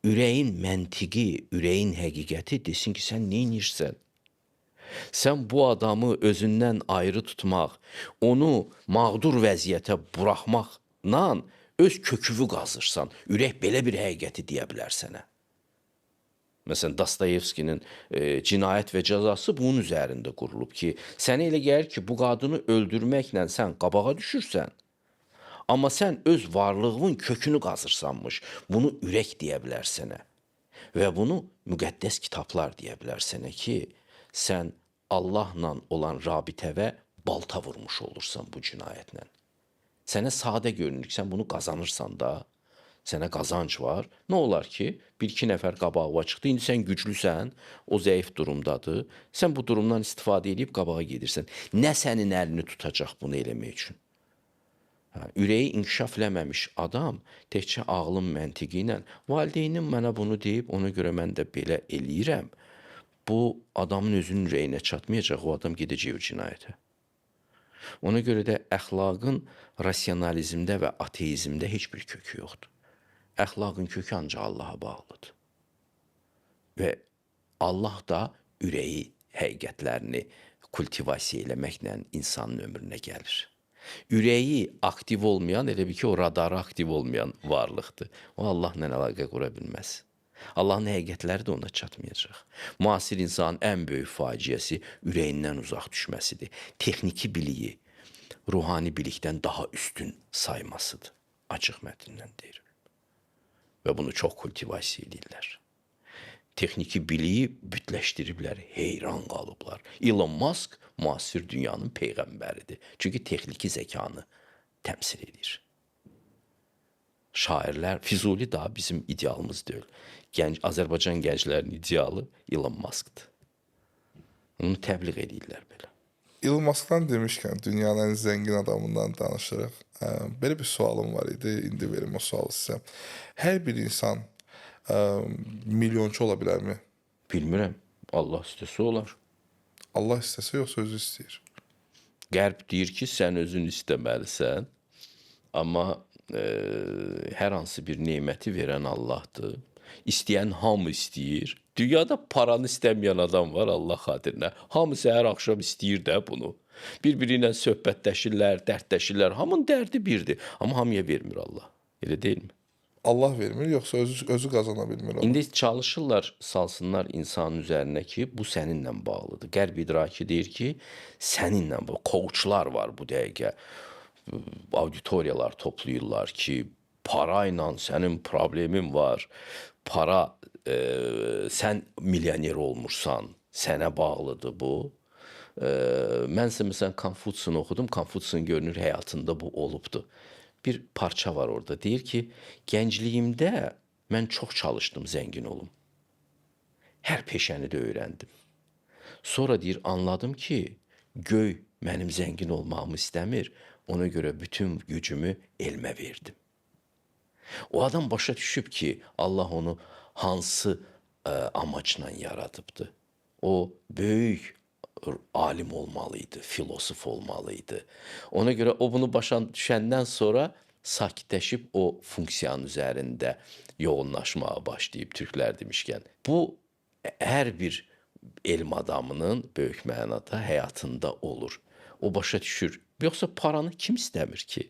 ürəyin məntiqi, ürəyin həqiqəti desin ki, sən nə edirsən? Sən bu adamı özündən ayrı tutmaq, onu mağdur vəziyyətə buraxmaqla öz köküvü qazırsan, ürək belə bir həqiqəti deyə bilər sənə. Məsələn, Dostoyevskinin Cinayət və Cəzası bunun üzərində qurulub ki, sənə elə gəlir ki, bu qadını öldürməklə sən qabağa düşürsən, amma sən öz varlığın kökünü qazırsanmış, bunu ürək deyə bilər sənə. Və bunu müqəddəs kitablar deyə bilər sənə ki, sən Allahla olan rabitəvə balta vurmuş olursan bu cinayətlə. Sənə sadə görünür ki, sən bunu qazanırsan da, sənə qazanc var. Nə olar ki, bir-iki nəfər qabağıma çıxdı, indi sən güclüsən, o zəif durumdadır, sən bu durumdan istifadə edib qabağa gedirsən. Nə sənin əlini tutacaq bunu eləmək üçün? Ürəyi inkişaf eləməmiş adam təkcə ağlın məntiqi ilə valideynim mənə bunu deyib, ona görə mən də belə eləyirəm. Bu adamın özünün ürəyinə çatmayacaq, o adam gedəcək o cinayətə. Ona görə də əxlaqın rasionalizmdə və ateizmdə heç bir kökü yoxdur. Əxlaqın kökü ancaq Allaha bağlıdır. Və Allah da ürəyi həqiqətlərini kultivasiya eləməklə insanın ömrünə gəlir. Ürəyi aktiv olmayan, elə bil ki, o radarı aktiv olmayan varlıqdır. O Allahla əlaqə qura bilməz. Allahın həqiqətləri də ona çatmayacaq. Müasir insanın ən böyük faciəsi ürəyindən uzaq düşməsidir. Texniki biliyi ruhani bilikdən daha üstün saymasıdır. Açıq mətndən deyirəm. Və bunu çox kultivasiya edirlər. Texniki biliyi bütləşdiriblər, heyran qalıblar. Elon Musk müasir dünyanın peyğəmbəridir. Çünki texniki zəkanı təmsil edir. Şairlər, Füzuli da bizim idealımız deyil. Azərbaycan gənclərinin idealı Elon Musk'dır. Onu təbliğ edirlər belə. Elon Musk'dan demişkən, dünyanın ən zəngin adamından danışırıq. Belə bir sualım var idi, indi verim o sualı sizə. Hər bir insan milyonçu ola bilərmi? Bilmirəm, Allah istəsə olar. Allah istəsə yoxsa özü istəyir? Qərb deyir ki, sən özün istəməlisən, amma hər hansı bir neməti verən Allahdır. İstəyən hamı istəyir. Dünyada paranı istəməyən adam var Allah xatirinə. Hamı səhər axşam istəyir də bunu. Bir-biri ilə söhbətləşirlər, dərdləşirlər. Hamının dərdi birdir. Amma hamıya vermir Allah. Elə deyilmi? Allah vermir, yoxsa özü qazana bilmir onu? İndi çalışırlar, salsınlar insanın üzərinə ki, bu səninlə bağlıdır. Qərb idraki deyir ki, səninlə bağlı. Coachlar var bu dəqiqə. Auditoriyalar toplayırlar ki, parayla sənin problemin var. Para, sən milyoner olmuşsan, sənə bağlıdır bu. Mənsə məsələn Konfutsin oxudum. Konfutsin görünür həyatında bu olubdur. Bir parça var orada. Deyir ki, gəncliyimdə mən çox çalışdım zəngin olum. Hər peşəni də öyrəndim. Sonra deyir, anladım ki, göy mənim zəngin olmağımı istəmir. Ona görə bütün gücümü elmə verdim. O adam başa düşüb ki, Allah onu hansı amacla yaradıbdı. O böyük alim olmalıydı, filosof olmalıydı. Ona görə o bunu başa düşəndən sonra sakitləşib o funksiyanın üzərində yoğunlaşmağa başlayıb türklər demişkən. Bu hər bir elm adamının böyük mənada həyatında olur. O başa düşür. Yoxsa paranı kim istəmir ki?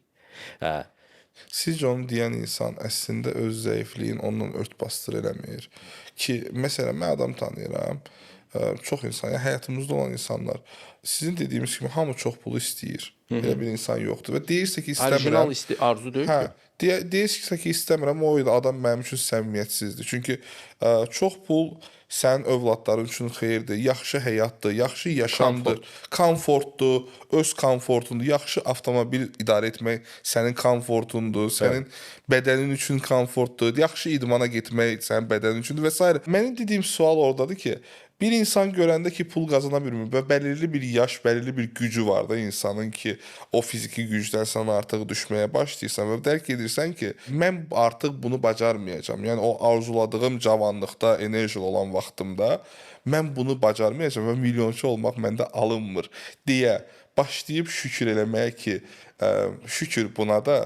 Sizcə onu deyən insan əslində öz zəifliyin ondan ört-basdır eləmir ki, məsələn, mən adam tanıyıram, çox insan, yəni həyatımızda olan insanlar, sizin dediyimiz kimi hamı çox pulu istəyir. Elə bir insan yoxdur və deyirsə ki, istəmirəm. Orijinal arzu deyil ki. Deyirsə ki, istəmirəm, o adam mənim üçün səmimiyyətsizdir. Çünki çox pul sənin övladların üçün xeyirdir, yaxşı həyatdır, yaxşı yaşamdır, komfortdur, öz komfortundur, yaxşı avtomobil idarə etmək sənin komfortundur, sənin bədənin üçün komfortdur, yaxşı idmana getmək sənin bədənin üçündür və s. Mənim dediyim sual oradadır ki, bir insan görəndə ki, pul qazana bilmir və bəlirli bir yaş, bəlirli bir gücü var da insanın ki, o fiziki gücdən sən artıq düşməyə başlayırsan və dərk edirsən ki, mən artıq bunu bacarmayacağam. Yəni, o arzuladığım cavanlıqda, enerjili olan vaxtımda mən bunu bacarmayacağam və milyonçu olmaq məndə alınmır deyə başlayıb şükür eləməyə ki, şükür buna da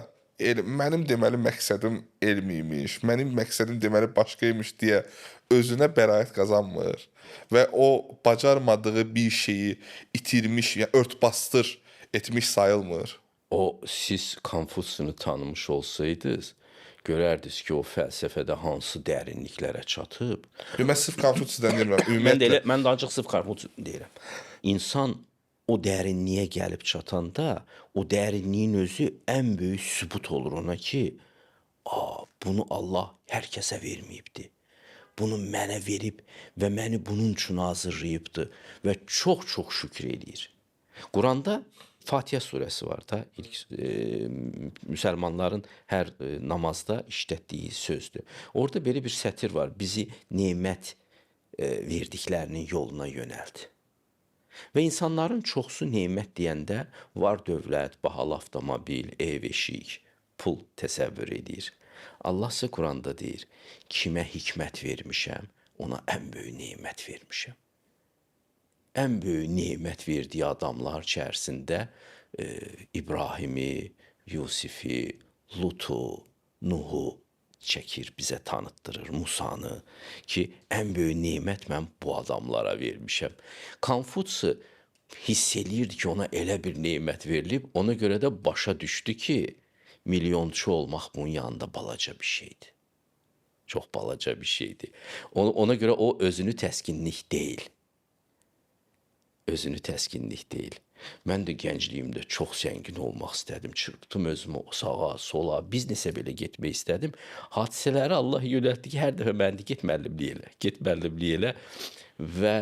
mənim deməli məqsədim elm imiş, mənim məqsədim deməli başqa imiş deyə özünə bəraət qazanmır və o bacarmadığı bir şeyi itirmiş, yəni ört-basdır etmiş sayılmır. O siz Konfutsiyonu tanımış olsaydınız, görərdiniz ki, o fəlsəfədə hansı dərinliklərə çatıb. Mən sırf Konfutsiyondan demirəm, ümumiyyətlə. Mən də ancaq sırf Konfutsiyon deyirəm. İnsan o dərinliyə gəlib çatanda, o dərinliyin özü ən böyük sübut olur ona ki, bunu Allah hər kəsə verməyibdi. Bunu mənə verib və məni bunun üçün hazırlayıbdı və çox-çox şükür edir. Quranda Fatihə surəsi var da, ilk müsəlmanların hər namazda işlətdiyi sözdür. Orada belə bir sətir var, bizi nemət verdiklərinin yoluna yönəldi. Və insanların çoxsu nemət deyəndə var dövlət, bahalı avtomobil, ev, eşik, pul təsəvvür edir. Allah isə Quranda deyir, kimə hikmət vermişəm, ona ən böyük nemət vermişəm. Ən böyük nemət verdiyi adamlar içərisində İbrahimi, Yusifi, Lutu, Nuhu çəkir, bizə tanıtdırır Musanı ki, ən böyük nemət mən bu adamlara vermişəm. Konfutsi hiss eləyirdi ki, ona elə bir nemət verilib, ona görə də başa düşdü ki, milyonçu olmaq bunun yanında balaca bir şeydir. Çox balaca bir şeydir. Ona görə o özünü təskinlik deyil. Özünü təskinlik deyil. Mən də gəncliyimdə çox zəngin olmaq istədim. Çırpdım özümü sağa, sola, biznesə belə getmək istədim. Hadisələri Allah yönəltdi ki, hər dəfə məndə get müəllimlik elə, get müəllimlik elə və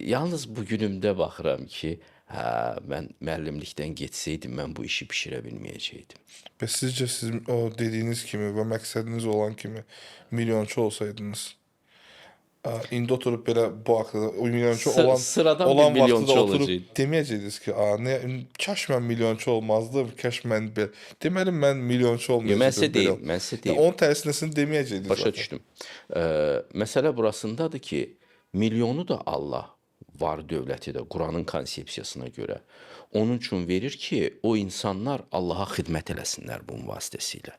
yalnız bu günümdə baxıram ki, hə, mən müəllimlikdən getsəydim, mən bu işi bişirə bilməyəcəkdim. Və sizcə siz o dediyiniz kimi və məqsədiniz olan kimi milyonçu olsaydınız, indi oturub belə bu haqqda o milyonçu Sıradan bir olan milyonçu vaxtda oturub olacaqdı. deməyəcəydiniz ki, kaş mən milyonçu olmazdım, kaş mən belə. Deməli mən milyonçu olmayacaqdım. Mənsə deyil, mənsə deyil. Onun tərsinəsini deməyəcəydiniz. Başa düşdüm. Məsələ burasındadır ki, milyonu da Allah var dövləti də Quranın konsepsiyasına görə onun üçün verir ki, o insanlar Allaha xidmət eləsinlər bunun vasitəsilə.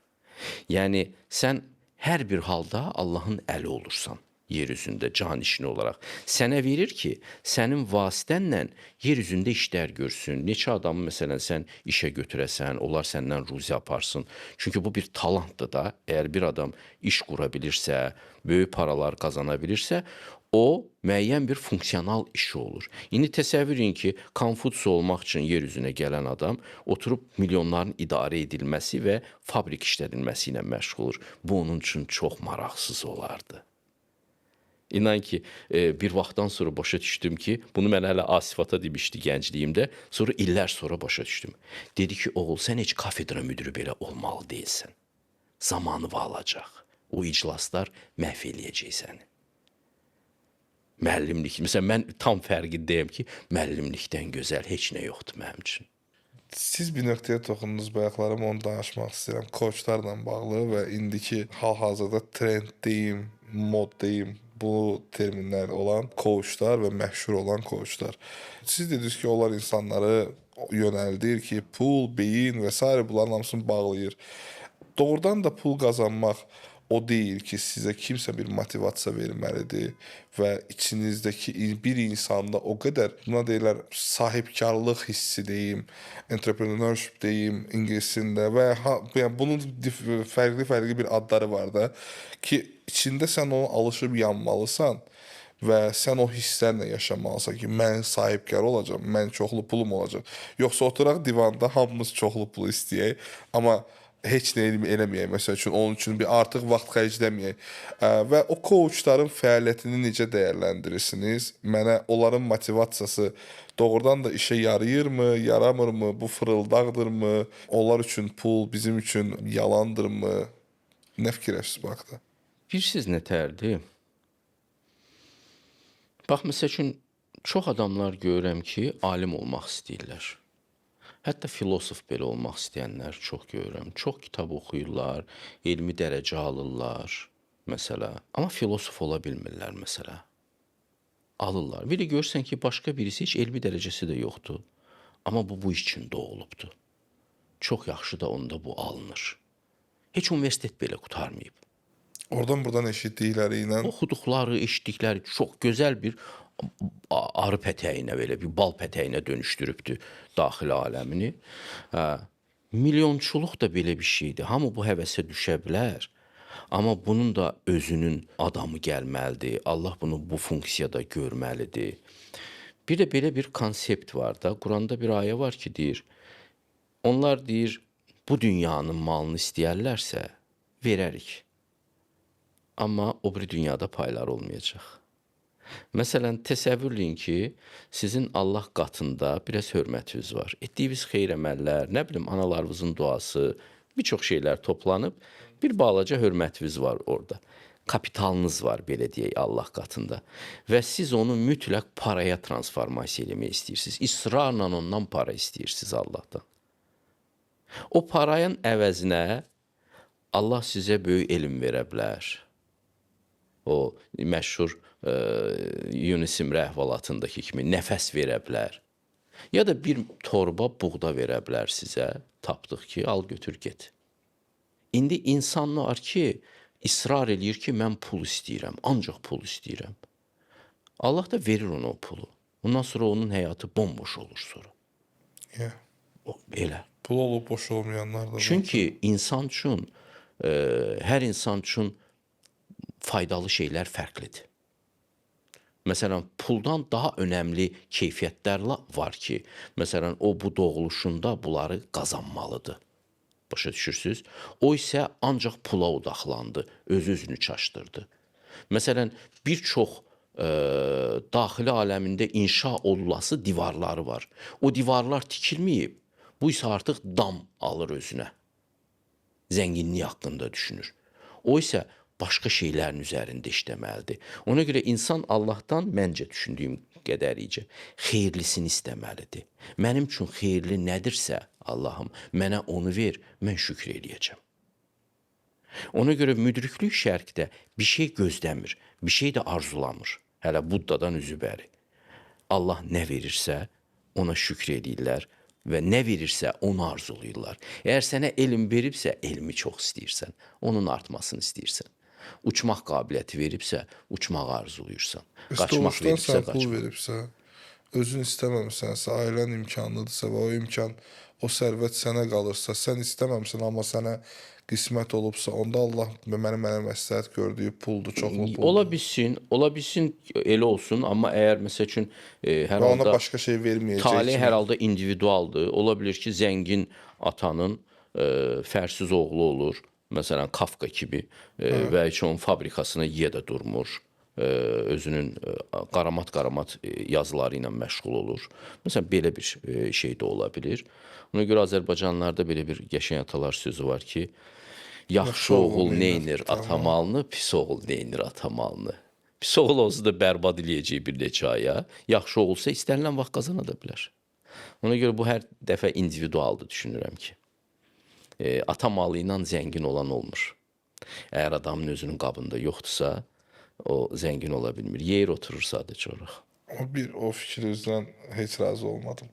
Yəni sən hər bir halda Allahın əli olursan yer üzündə canişini olaraq. Sənə verir ki, sənin vasitənlə yer üzündə işlər görsün. Neçə adamı məsələn sən işə götürəsən, onlar səndən ruzi aparsın. Çünki bu bir talantdır da. Əgər bir adam iş qura bilirsə, böyük paralar qazana bilirsə, o müəyyən bir funksional işi olur. İndi təsəvvür edin ki, Konfutsi olmaq üçün yer üzünə gələn adam oturub milyonların idarə edilməsi və fabrik işlədilməsi ilə məşğul olur. Bu onun üçün çox maraqsız olardı. İnan ki, bir vaxtdan sonra başa düşdüm ki, bunu mən hələ Asifata demişdi gəncliyimdə, sonra illər sonra başa düşdüm. Dedi ki, oğul, sən heç kafedra müdürü belə olmalı deyilsən. Zamanı alacaq. O iclaslar məhv eləyəcək səni. Müəllimlik, məsələn, mən tam fərqindəyəm ki, müəllimlikdən gözəl heç nə yoxdur mənim üçün. Siz bir nöqtəyə toxundunuz bayaqlarım, onu danışmaq istəyirəm. Koçlarla bağlı və indiki hal-hazırda trend deyim, mod deyim, bu terminlər olan koçlar və məşhur olan koçlar. Siz dediniz ki, onlar insanları yönəldir ki, pul, beyin və s. bunların hamısını bağlayır. Doğrudan da pul qazanmaq o deyil ki, sizə kimsə bir motivasiya verməlidir və içinizdəki bir insanda o qədər, buna deyirlər, sahibkarlıq hissi deyim, entrepreneurship deyim ingiliscində və yəni bunun fərqli bir adları var da ki, içində sən onu alışıb yanmalısan və sən o hisslərlə yaşamalısan ki, mən sahibkar olacağam, mən çoxlu pulum olacaq. Yoxsa oturaq divanda hamımız çoxlu pul istəyək, amma heç nə eləməyək, məsəl üçün, onun üçün bir artıq vaxt xərcləməyək. Və o coachların fəaliyyətini necə dəyərləndirirsiniz? Mənə onların motivasiyası doğrudan da işə yarayırmı, yaramırmı, bu fırıldaqdırmı, onlar üçün pul, bizim üçün yalandırmı? Nə fikirləşirsiniz bu haqda? Bilirsiniz nə tərdir? Bax, məsəl üçün, çox adamlar görürəm ki, alim olmaq istəyirlər. Hətta filosof belə olmaq istəyənlər çox görürəm. Çox kitab oxuyurlar, elmi dərəcə alırlar, məsələ. Amma filosof ola bilmirlər, məsələ. Alırlar. Bir də görürsən ki, başqa birisi heç elmi dərəcəsi də yoxdur. Amma bu iş üçün doğulubdur. Çox yaxşı da onda bu alınır. Heç universitet belə qurtarmayıb. Oradan-buradan eşitdikləri ilə Oxuduqları, eşitdikləri çox gözəl bir arı pətəyinə, belə bir bal pətəyinə dönüşdürübdür daxili aləmini. Milyonçuluq da belə bir şeydir. Hamı bu həvəsə düşə bilər. Amma bunun da özünün adamı gəlməlidir. Allah bunu bu funksiyada görməlidir. Bir də belə bir konsept var da. Quranda bir ayə var ki, deyir, onlar deyir, bu dünyanın malını istəyərlərsə, verərik. Amma o bir dünyada paylar olmayacaq. Məsələn, təsəvvür edin ki, sizin Allah qatında biraz hörmətiniz var. Etdiyiniz xeyir əməllər, nə bilim, analarınızın duası, bir çox şeylər toplanıb, bir balaca hörmətiniz var orada. Kapitalınız var, belə deyək, Allah qatında. Və siz onu mütləq paraya transformasiya eləmək istəyirsiniz. İsrarla ondan para istəyirsiniz Allahdan. O parayın əvəzinə Allah sizə böyük elm verə bilər. O məşhur Yunus İmrə əhvalatındakı kimi nəfəs verə bilər. Ya da bir torba buğda verə bilər sizə. Tapdıq ki, al götür get. İndi insanlar ki, israr eləyir ki, mən pul istəyirəm, ancaq pul istəyirəm. Allah da verir ona o pulu. Ondan sonra onun həyatı bomboş olur sonra. Yeah. O, elə. Pul olub boş olmayanlar da var. Çünki insan üçün, hər insan üçün faydalı şeylər fərqlidir. Məsələn, puldan daha önəmli keyfiyyətlər var ki, məsələn, o bu doğuluşunda bunları qazanmalıdır. Başa düşürsünüz? O isə ancaq pula odaqlandı, öz-özünü çaşdırdı. Məsələn, bir çox daxili aləmində inşa olunası divarları var. O divarlar tikilməyib, bu isə artıq dam alır özünə. Zənginlik haqqında düşünür. O isə başqa şeylərin üzərində işləməlidir. Ona görə insan Allahdan məncə düşündüyüm qədəricə xeyirlisini istəməlidir. Mənim üçün xeyirli nədirsə, Allahım, mənə onu ver, mən şükür eləyəcəm. Ona görə müdriklük şərqdə bir şey gözləmir, bir şey də arzulamır. Hələ Buddadan üzü bəri. Allah nə verirsə, ona şükür eləyirlər və nə verirsə, onu arzulayırlar. Əgər sənə elm veribsə, elmi çox istəyirsən, onun artmasını istəyirsən. Uçmaq qabiliyyəti veribsə, uçmağı arzulayırsan. Qaçmaq veribsə, sən pul veribsə, özün istəməmisənsə, ailən imkanlıdırsa və o imkan, o sərvət sənə qalırsa, sən istəməmsən, amma sənə qismət olubsa, onda Allah mənə məsləhət gördüyü puldur, çoxlu puldur. Ola bilsin elə olsun, amma əgər məsəl üçün hər Və ona halda başqa şey verməyəcək. talih hər halda individualdır. Ola bilir ki, zəngin atanın fərsiz oğlu olur. Məsələn, Kafka kimi və heç onun fabrikasına yiyə də durmur. Özünün qaramat yazıları ilə məşğul olur. Məsələn, belə bir şey də ola bilir. Ona görə Azərbaycanlarda belə bir qəşəng atalar sözü var ki, yaxşı oğul neynir ata malını, pis oğul neynir ata malını. Pis oğul olsa da bərbad eləyəcək bir neçə aya, yaxşı oğulsa istənilən vaxt qazana da bilər. Ona görə bu hər dəfə individualdır düşünürəm ki. Ata malı ilə zəngin olan olmur. Əgər adamın özünün qabında yoxdursa, o zəngin ola bilmir. Yer oturur sadəcə oraq. O fikrinizdən heç razı olmadım.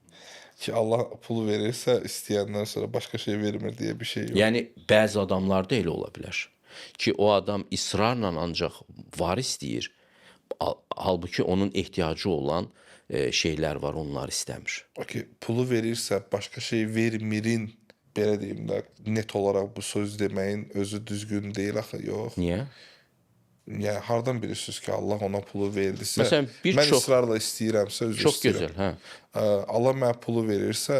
Ki Allah pulu verirsə, istəyəndən sonra başqa şey vermir deyə bir şey yox. Yəni, bəzi adamlarda elə ola bilər. Ki, o adam israrla ancaq var istəyir. Halbuki onun ehtiyacı olan şeylər var, onlar istəmir. Okey, pulu verirsə, başqa şey vermirin, belə deyim də, net olaraq bu söz deməyin özü düzgün deyil axı, yox. Niyə? Yəni, hardan bilirsiniz ki, Allah ona pulu verdisə, Məsələn, mən israrla istəyirəmsə, özü Çox istəyirəm. gözəl, hə. Allah mənə pulu verirsə,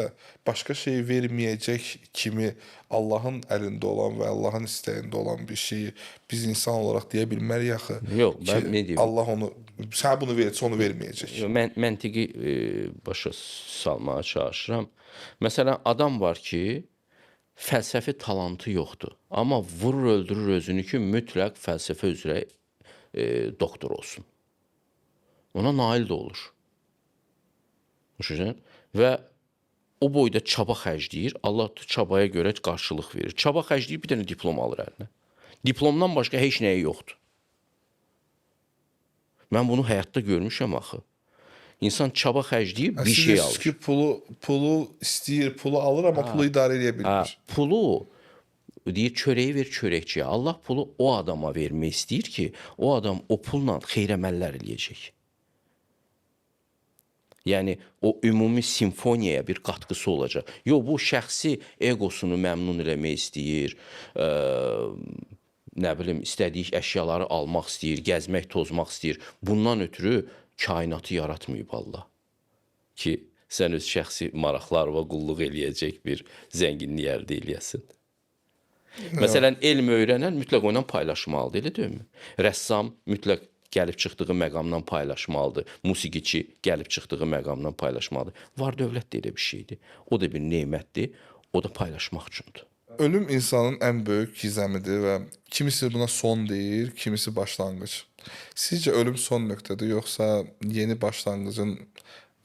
başqa şey verməyəcək kimi Allahın əlində olan və Allahın istəyində olan bir şeyi biz insan olaraq deyə bilmərik axı. Yox, mən nə deyim? Allah onu, sənə bunu verirsə, onu verməyəcək. Məntiqi başa salmağa çalışıram. Məsələn, adam var ki, fəlsəfi talantı yoxdur. Amma vurur, öldürür özünü ki, mütləq fəlsəfə üzrə doktor olsun. Ona nail də olur. Və o boyda çaba xərcləyir. Allah çabaya görə qarşılıq verir. Çaba xərcləyir, bir dənə diplom alır əlinə. Diplomdan başqa heç nəyi yoxdur. Mən bunu həyatda görmüşəm axı. İnsan çaba xərcləyir, bir şey alır. Siz ki, pulu istəyir, pulu alır, amma pulu idarə edə bilmir. Pulu deyir, çörəyi ver çörəkçiyə. Allah pulu o adama vermək istəyir ki, o adam o pulla xeyir əməllər eləyəcək. Yəni, o ümumi simfoniyaya bir qatqısı olacaq. Yox, bu şəxsi egosunu məmnun eləmək istəyir, nə bilim, istədiyi əşyaları almaq istəyir, gəzmək, tozmaq istəyir. Bundan ötürü kainatı yaratmayıb Allah. Ki, sən öz şəxsi maraqlarına qulluq eləyəcək bir zənginlik əldə eləyəsin. Məsələn, elm öyrənən mütləq onunla paylaşmalıdır, elə deyilmi? Rəssam mütləq gəlib çıxdığı məqamdan paylaşmalıdır. Musiqiçi gəlib çıxdığı məqamdan paylaşmalıdır. Var dövlət də elə bir şeydir. O da bir nemətdir, o da paylaşmaq üçündür. Ölüm insanın ən böyük gizəmidir və kimisi buna son deyir, kimisi başlanğıc. Sizcə ölüm son nöqtədir, yoxsa yeni başlanğıcın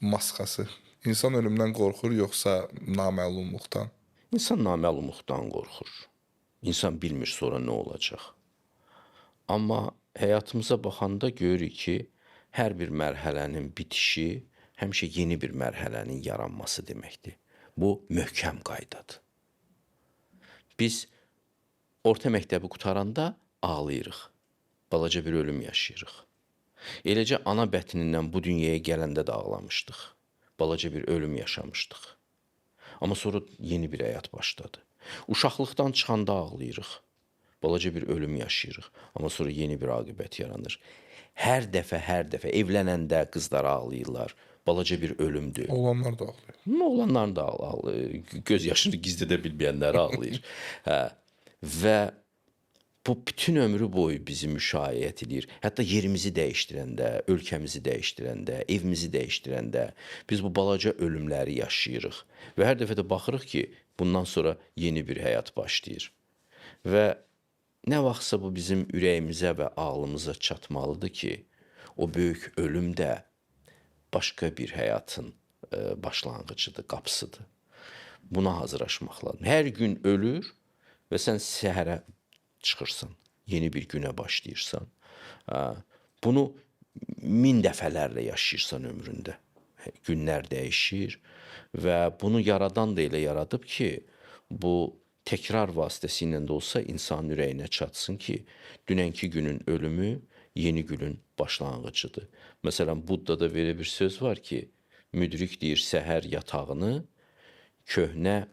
maskası? İnsan ölümdən qorxur, yoxsa naməlumluqdan? İnsan naməlumluqdan qorxur. İnsan bilmir sonra nə olacaq. Amma həyatımıza baxanda görürük ki, hər bir mərhələnin bitişi həmişə yeni bir mərhələnin yaranması deməkdir. Bu möhkəm qaydadır. Biz orta məktəbi qutaranda ağlayırıq. Balaca bir ölüm yaşayırıq. Eləcə ana bətnindən bu dünyaya gələndə də ağlamışdıq. Balaca bir ölüm yaşamışdıq. Amma sonra yeni bir həyat başladı. Uşaqlıqdan çıxanda ağlayırıq. Balaca bir ölüm yaşayırıq. Amma sonra yeni bir aqibət yaranır. Hər dəfə evlənəndə qızlar ağlayırlar. Balaca bir ölümdür. Oğlanlar da ağlayır. Oğlanlar da ağlayır. Göz yaşını gizlədə bilməyənlər ağlayır. Hə. Və bu bütün ömrü boyu bizi müşayiət edir. Hətta yerimizi dəyişdirəndə, ölkəmizi dəyişdirəndə, evimizi dəyişdirəndə biz bu balaca ölümləri yaşayırıq. Və hər dəfə də baxırıq ki, bundan sonra yeni bir həyat başlayır. Və nə vaxtsa bu bizim ürəyimizə və ağlımıza çatmalıdır ki, o böyük ölüm də başqa bir həyatın başlanğıcıdır, qapısıdır. Buna hazırlaşmaq lazım. Hər gün ölür və sən səhərə çıxırsan, yeni bir günə başlayırsan. Bunu 1000 dəfələrlə yaşayırsan ömründə. Günlər dəyişir və bunu yaradan da elə yaradıb ki, bu təkrar vasitəsilə də olsa insanın ürəyinə çatsın ki, dünənki günün ölümü yeni günün başlanğıcıdır. Məsələn, Buddada belə bir söz var ki, müdrik deyir, səhər yatağını köhnə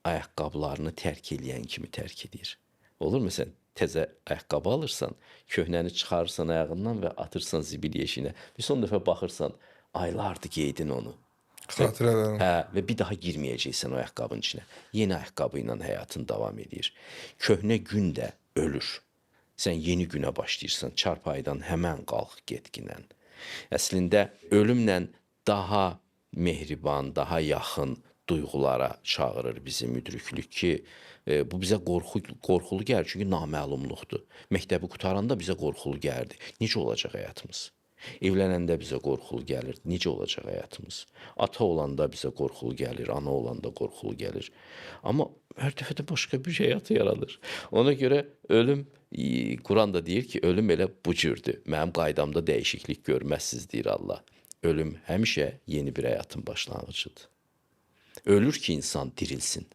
ayaqqabılarını tərk eləyən kimi tərk edir. Olur mu sən təzə ayaqqabı alırsan, köhnəni çıxarırsan ayağından və atırsan zibil yeşiyinə. Bir son dəfə baxırsan, aylardır geydin onu. Xatirələrim. Hə, və bir daha girməyəcəksən o ayaqqabının içinə. Yeni ayaqqabı ilə həyatın davam edir. Köhnə gün də ölür. Sən yeni günə başlayırsan, çarpayıdan həmən qalx getginən. Əslində ölümlə daha mehriban, daha yaxın duyğulara çağırır bizi müdriklük ki, bu bizə qorxulu gəlir, çünki naməlumluqdur. Məktəbi qutaranda bizə qorxulu gəlirdi. Necə olacaq həyatımız? Evlənəndə bizə qorxulu gəlir. Necə olacaq həyatımız? Ata olanda bizə qorxulu gəlir, ana olanda qorxulu gəlir. Amma hər dəfə də başqa bir həyat yaradır. Ona görə ölüm, Quran da deyir ki, ölüm elə bu cürdür. Mənim qaydamda dəyişiklik görməzsiniz, deyir Allah. Ölüm həmişə yeni bir həyatın başlanğıcıdır. Ölür ki, insan dirilsin.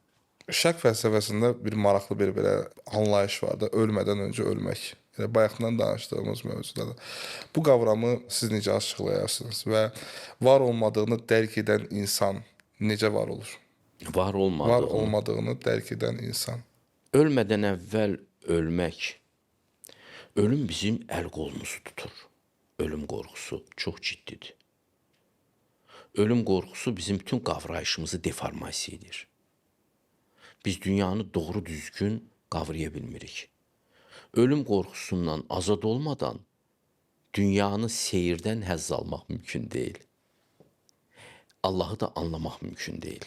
Şərq fəlsəfəsində bir maraqlı bir belə anlayış var da, ölmədən öncə ölmək. Yəni bayaqdan danışdığımız mövzuda da. Bu qavramı siz necə açıqlayarsınız və var olmadığını dərk edən insan necə var olur? Var Var olmadığını dərk edən insan. Ölmədən əvvəl ölmək, ölüm bizim əl-qolumuzu tutur. Ölüm qorxusu çox ciddidir. Ölüm qorxusu bizim bütün qavrayışımızı deformasiya edir. Biz dünyanı doğru düzgün qavraya bilmirik. Ölüm qorxusundan azad olmadan dünyanı seyirdən həzz almaq mümkün deyil. Allahı da anlamaq mümkün deyil.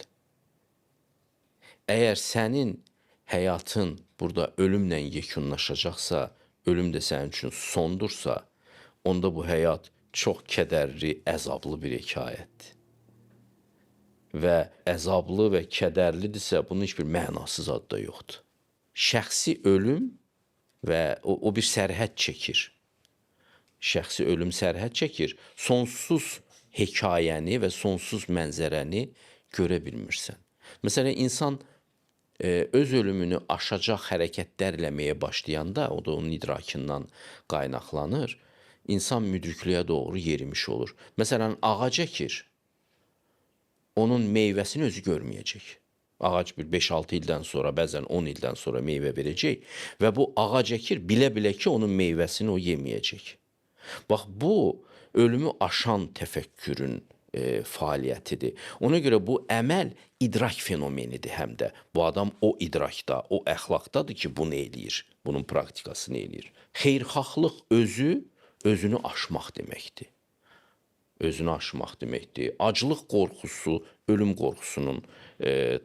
Əgər sənin həyatın burada ölümlə yekunlaşacaqsa, ölüm də sənin üçün sondursa, onda bu həyat çox kədərli, əzablı bir hekayətdir. Və əzablı və kədərlidirsə, bunun heç bir mənasız adı da yoxdur. Şəxsi ölüm və o bir sərhəd çəkir. Şəxsi ölüm sərhəd çəkir. Sonsuz hekayəni və sonsuz mənzərəni görə bilmirsən. Məsələn, insan öz ölümünü aşacaq hərəkətlər eləməyə başlayanda, o da onun idrakından qaynaqlanır, insan müdriklüyə doğru yerimiş olur. Məsələn, ağac əkir, onun meyvəsini özü görməyəcək. Ağac bir 5-6 ildən sonra, bəzən 10 ildən sonra meyvə verəcək və bu ağac əkir, bilə-bilə ki, onun meyvəsini o yeməyəcək. Bax, bu ölümü aşan təfəkkürün fəaliyyətidir. Ona görə bu əməl idrak fenomenidir həm də. Bu adam o idrakda, o əxlaqdadır ki, bunu eləyir, bunun praktikasını eləyir. Xeyirxahlıq özünü aşmaq deməkdir. Özünü aşmaq deməkdir. Aclıq qorxusu, ölüm qorxusunun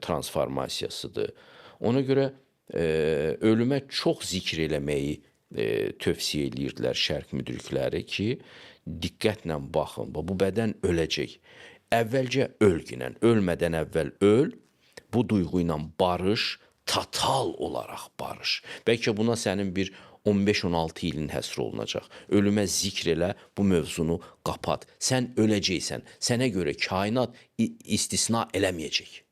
transformasiyasıdır. Ona görə ölümə çox zikr eləməyi tövsiyə eləyirdilər şərq müdrikləri ki, diqqətlə baxın, bu bədən öləcək. Əvvəlcə ölginən, ölmədən əvvəl öl, bu duyğu ilə barış, total olaraq barış. Bəlkə buna sənin bir 15-16 ilin həsr olunacaq. Ölümə zikr elə, bu mövzunu qapat. Sən öləcəksən. Sənə görə kainat istisna eləməyəcək.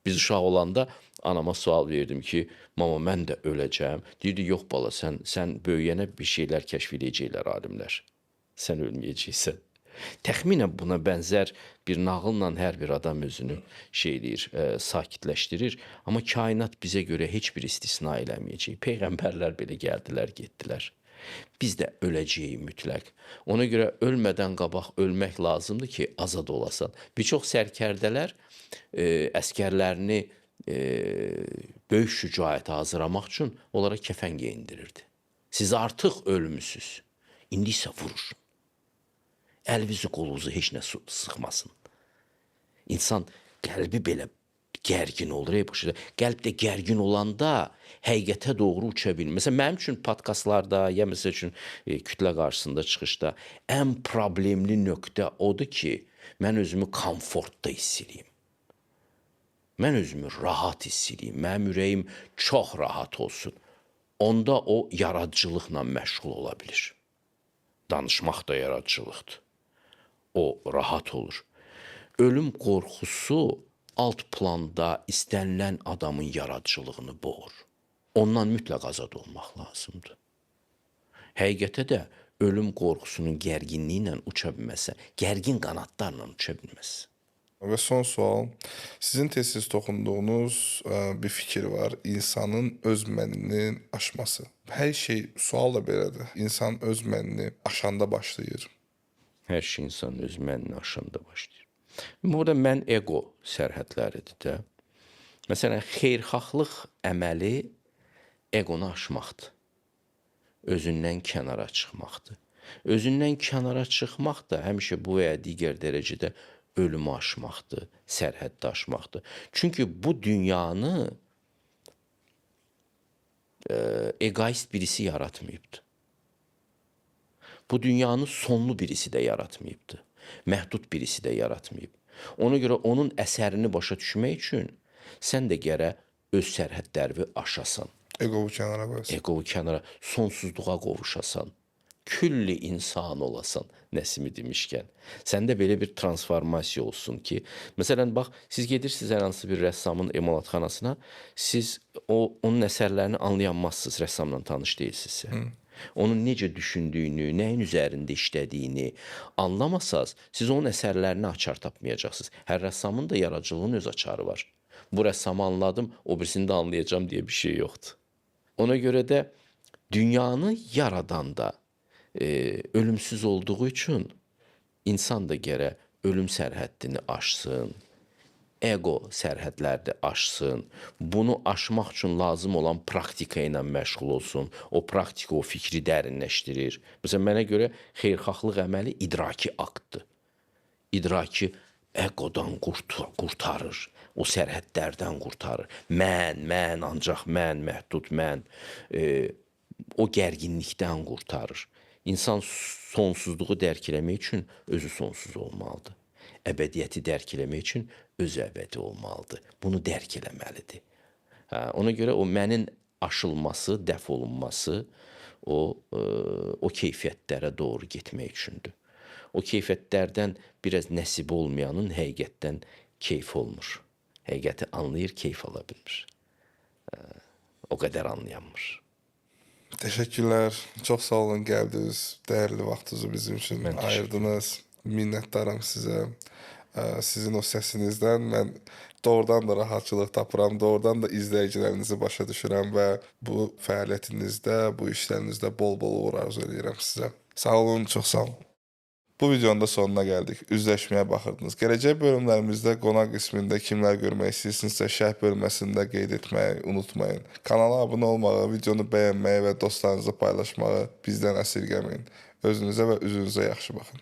Biz uşaq olanda anama sual verdim ki, mama mən də öləcəm. Deyirdi, yox bala, sən böyüyənə bir şeylər kəşf edəcəklər alimlər. Sən ölməyəcəksən. Təxminən buna bənzər bir nağılla hər bir adam özünü sakitləşdirir. Amma kainat bizə görə heç bir istisna eləməyəcək. Peyğəmbərlər belə gəldilər, getdilər. Biz də öləcəyik mütləq. Ona görə ölmədən qabaq ölmək lazımdır ki, azad olasan. Bir çox sərkərdələr əskərlərini böyük şücaətə hazırlamaq üçün onlara kəfən geyindirirdi. Siz artıq ölmüsünüz. İndi isə vuruşun. Əlinizi qolunuzu heç nə sıxmasın. İnsan qəlbi belə gərgin olur. Qəlb də gərgin olanda həqiqətə doğru uça bilmir. Məsələn, mənim üçün podkastlarda, ya məsəl üçün kütlə qarşısında çıxışda ən problemli nöqtə odur ki, mən özümü komfortda hiss edeyim. Mən özümü rahat hiss edeyim. Mənim ürəyim çox rahat olsun. Onda o yaradıcılıqla məşğul ola bilir. Danışmaq da yaradıcılıqdır. O rahat olur. Ölüm qorxusu alt planda istənilən adamın yaradıcılığını boğur. Ondan mütləq azad olmaq lazımdır. Həqiqətə də ölüm qorxusunun gərginliyi ilə uça bilməsə, gərgin qanadlarla uça bilməz. Və son sual, sizin tez-tez toxunduğunuz bir fikir var, insanın öz mənini aşması. Hər şey sual da belədir. İnsan öz mənini aşanda başlayır. Hər şey insanın öz mənini aşanda başlayır. Burada mən ego sərhədləridir də. Məsələn, xeyirxahlıq əməli egonu aşmaqdır. Özündən kənara çıxmaqdır. Özündən kənara çıxmaq da həmişə bu və ya digər dərəcədə ölümü aşmaqdır, sərhəddə aşmaqdır. Çünki bu dünyanı egoist birisi yaratmayıbdır. Bu dünyanı sonlu birisi də yaratmayıbdır. Məhdud birisi də yaratmayıb. Ona görə onun əsərini başa düşmək üçün sən də gərək öz sərhədlərini aşasan. Egovu kənara qoyasan. Egovu kənara, sonsuzluğa qovuşasan. Külli insan olasan, Nəsimi demişkən. Səndə belə bir transformasiya olsun ki, məsələn, bax, siz gedirsiniz hər hansı bir rəssamın emalatxanasına, siz onun əsərlərini anlayanmazsınız, rəssamla tanış deyilsinizsə. Onun necə düşündüyünü, nəyin üzərində işlədiyini anlamasaz, siz onun əsərlərini açar tapmayacaqsınız. Hər rəssamın da yaradıcılığın öz açarı var. Bu rəssamı anladım, o birisini də anlayacağım deyə bir şey yoxdur. Ona görə də dünyanı yaradan da ölümsüz olduğu üçün insan da gərək ölüm sərhəddini aşsın, ego sərhədləri aşsın, bunu aşmaq üçün lazım olan praktika ilə məşğul olsun, o praktika o fikri dərinləşdirir. Məsələn, mənə görə xeyirxahlıq əməli idraki aktdır. İdraki egodan qurtarır, o sərhədlərdən qurtarır. Mən, ancaq mən, məhdud mən, o gərginlikdən qurtarır. İnsan sonsuzluğu dərk eləmək üçün özü sonsuz olmalıdır. Əbədiyyəti dərk eləmək üçün özü əbədi olmalıdır. Bunu dərk eləməlidir. Ona görə o mənin aşılması, dəf olunması o keyfiyyətlərə doğru getmək üçündür. O keyfiyyətlərdən biraz nəsib olmayanın həqiqətdən keyf olmur. Həqiqəti anlayır, keyf ala bilmir. O qədər anlayanmır. Təşəkkürlər. Çox sağ olun, gəldiniz. Dəyərli vaxtınızı bizim üçün ayırdınız. Minnətdaram sizə. Sizin o səsinizdən mən doğrudan da rahatçılıq tapıram, doğrudan da izləyicilərinizi başa düşürəm və bu fəaliyyətinizdə, bu işlərinizdə bol-bol uğur arzu edirəm sizə. Sağ olun, çox sağ olun. Bu videonun da sonuna gəldik. Üzləşməyə baxırdınız. Gələcək bölümlərimizdə qonaq qismində kimlər görmək istəyirsinizsə şərh bölməsində qeyd etməyi unutmayın. Kanala abunə olmağı, videonu bəyənməyi və dostlarınızla paylaşmağı bizdən əsirgəməyin. Özünüzə və üzünüzə yaxşı baxın.